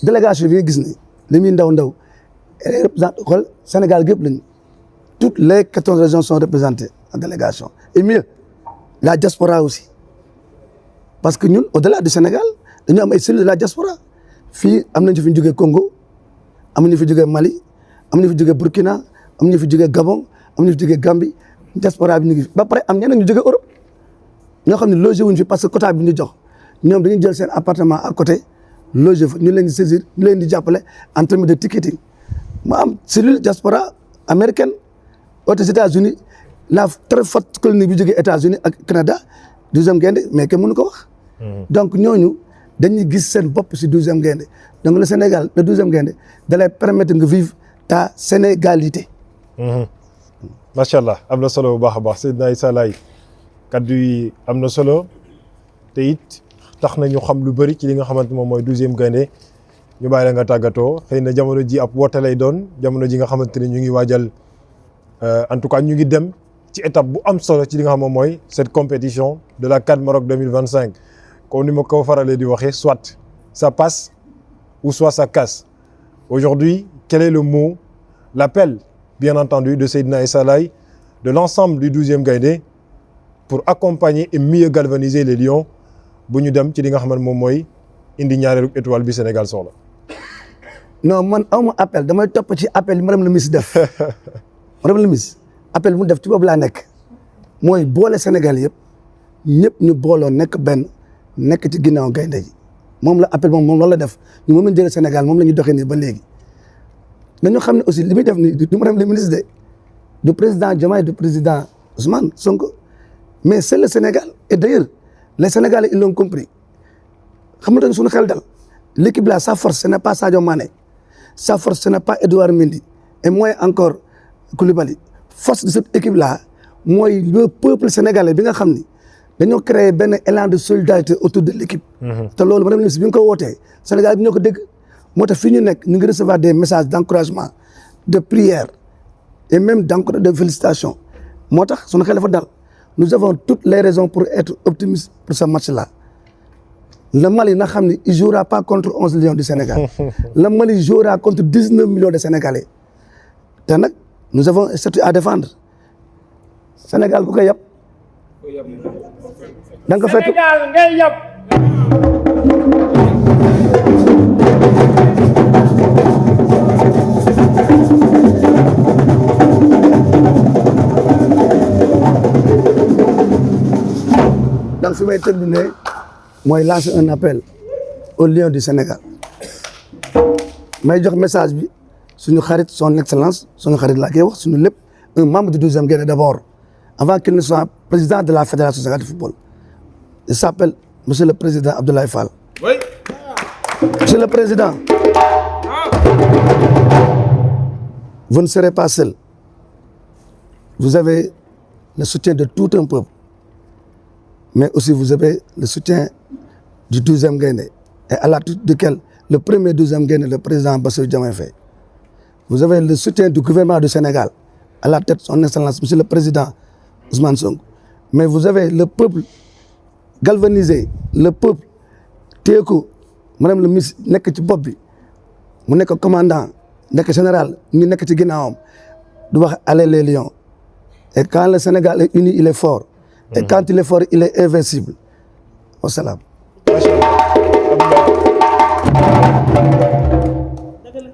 délégation bi nga gis ni li muy ndaw représenté xool Sénégal gépp lañu toutes les 14 régions sont représentées en délégation et mieux la diaspora aussi parce que ñun au-delà du Sénégal dañu am ay cellules de la diaspora fii am nañu fi ñu jógee Congo am nañu fi jógee Mali am nañu fi jógee Burkina am nañu fi jógee Gabon am nañu fi jógee Gambie diaspora bi ñu ngi fi ba pare am ñeneen ñu jóge Europe ñoo xam ne logé wuñ fi parce que quota bi ñu jox ñoom dañuy jël seen appartement à côté logé fa ñu leen di saisir ñu leen di jàppale en termes de ticketing mu am cellule diaspora américaine aux États-Unis la très forte colonie bi jógee États-Unis ak Canada 12e Gaïndé mais kenn mënu ko wax. donc ñooñu dañuy gis seen bopp si 12e Gaïndé donc le Sénégal le 12e Gaïndé da lay permettre nga vivre ta sénégalité. macha allah am na solo bu baax a baax Seydina Issa Laye kaddu yi am na solo te it tax na ñu xam lu bëri ci li nga xamante moom mooy 12e Gaïndé ñu bàyyi la nga tàggatoo xëy na jamono ji ab woote lay doon jamono ji nga xamante ne ñu ngi waajal en tout cas ñu ngi dem ci étape bu am solo ci li nga xam moom mooy cette compétition de la CAN Maroc 2025 comme ni ma ko faralee di waxee soit ça passe ou soit ça casse aujourd'hui quel est le mot l'appel bien entendu de Seydina Issa Laye de l'ensemble du 12e Gaïndé pour accompagner et mieux galvaniser les Lions bu ñu dem ci li nga xamante moom mooy indi ñaareelu étoile bi Sénégal soxla. non man awma appel damay topp ci appel yi madame la ministre def madame la ministre appel mu def ci boobu laa nekk mooy boole Sénégal yëpp ñëpp ñu booloo nekk benn nekk ci ginnaaw gaynde ji moom la appel moom loolu la def ñu moom lañ jëlee Sénégal moom la ñu doxee nii ba léegi nañu xam ne aussi li muy def nii du madame la ministre du président Diomaye du président Ousmane Sonko mais c'est le Sénégal et d'ailleurs les Sénégalais ils l'ont compris xam nga suñu xel dal l'équipe là sa force ce n'est pas Sadio Mané sa force ce n'est pas Edouard Mendy et moins encore Koulibaly force de cette équipe là mooy le peuple sénégalais bi nga xam ni dañoo créer benn élan de solidarité autour de l'équipe te loolu madame la ministre bi nga ko wootee Sénégal bi ñoo ko dégg moo tax fii ñu nekk ñu ngi recevoir des messages d'encouragement de prière et même de félicitations moo tax suñu xel dafa dal nous avons toutes les raisons pour être optimistes pour ce match-là le Mali na xam ni il jouera pas contre 11 millions du Sénégal le Mali jouera contre 19 millions de Sénégalais te nag nous avons un statut à défendre Sénégal ku ko yab da nga ko fekk Sénégal ngay yab donc fi may terminer mooy lancer un appel aux Lions du Sénégal may jox message bi suñu xarit son excellence suñu xarit laa koy wax suñu lépp un membre du 12e Gaïndé d'abord avant qu'il ne soit président de la fédération sénégalaise de football il s'appelle monsieur le président Abdoulaye Fall. Oui. Monsieur le président. Vous ne serez pas seul. Vous avez le soutien de tout un peuple. Mais aussi vous avez le soutien du 12e Gaïndé et à la tête duquel le premier 12e Gaïndé, le président Bassirou Diomaye Faye. Vous avez le soutien du gouvernement du Sénégal à la tête de son excellence monsieur le président Ousmane Sonko. Mais vous avez le peuple galvanisé, le peuple téye ko madame le ministre nekk ci bopp bi mu nekk commandant nekk général ñu nekk ci ginnaawam du wax allez les Lions et quand le Sénégal est uni il est fort et quand il est fort il est invincible wasalaam.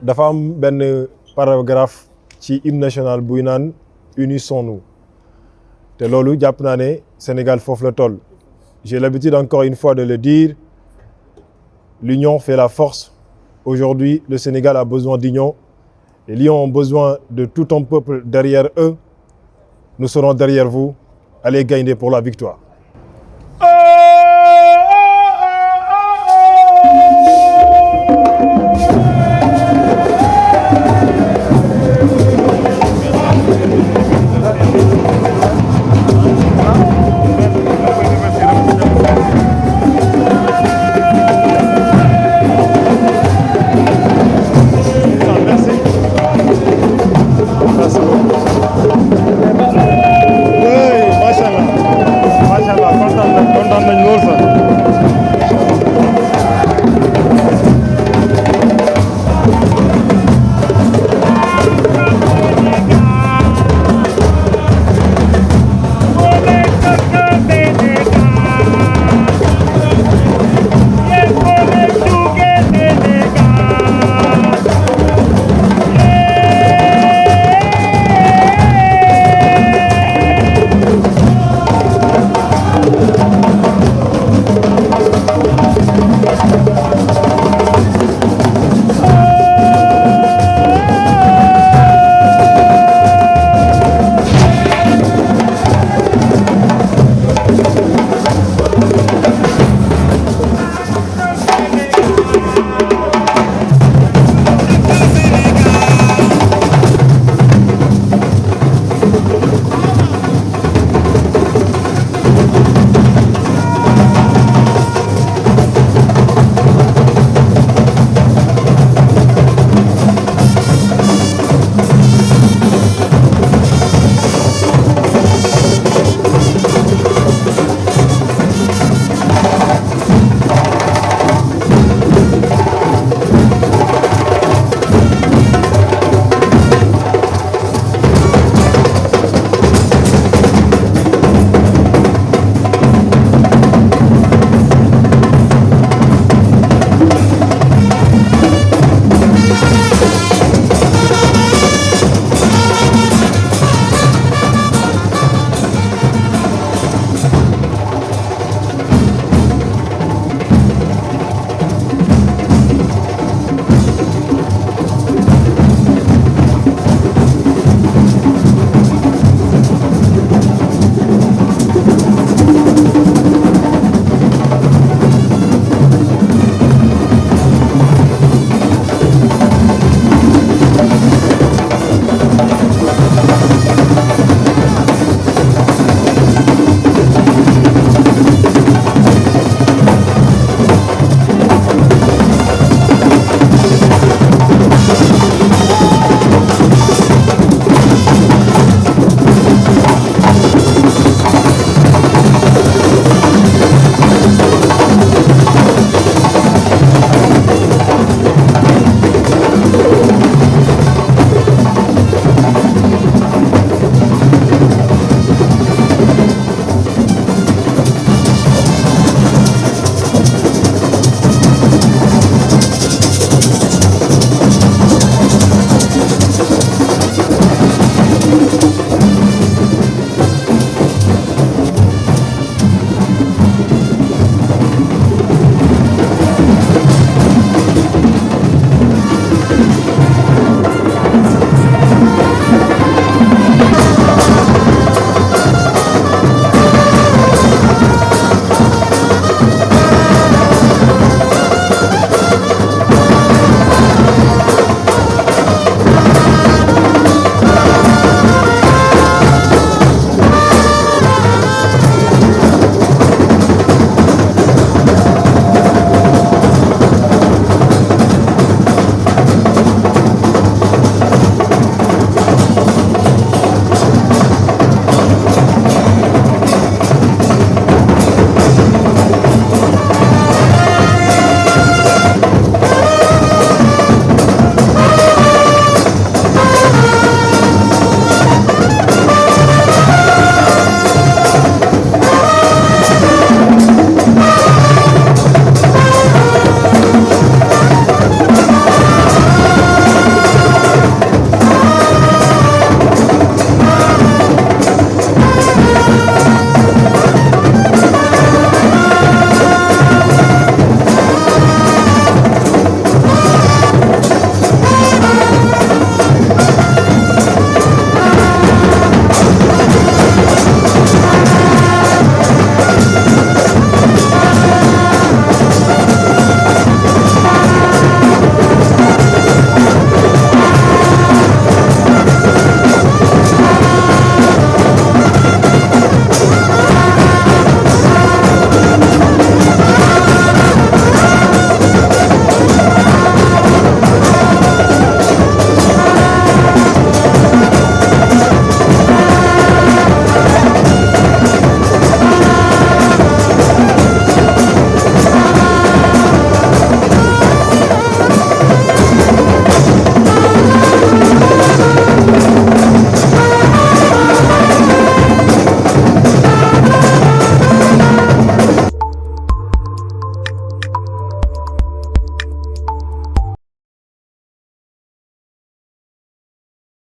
dafa am benn paragraphe ci hymne national buy naan unissons-nous te loolu jàpp naa ne Sénégal foofu la toll. J'ai l'habitude encore une fois de le dire, l'union fait la force. Aujourd'hui, le Sénégal a besoin d'union. Les Lions ont besoin de tout un peuple derrière eux. Nous serons derrière vous. Allez Gaïndé pour la victoire.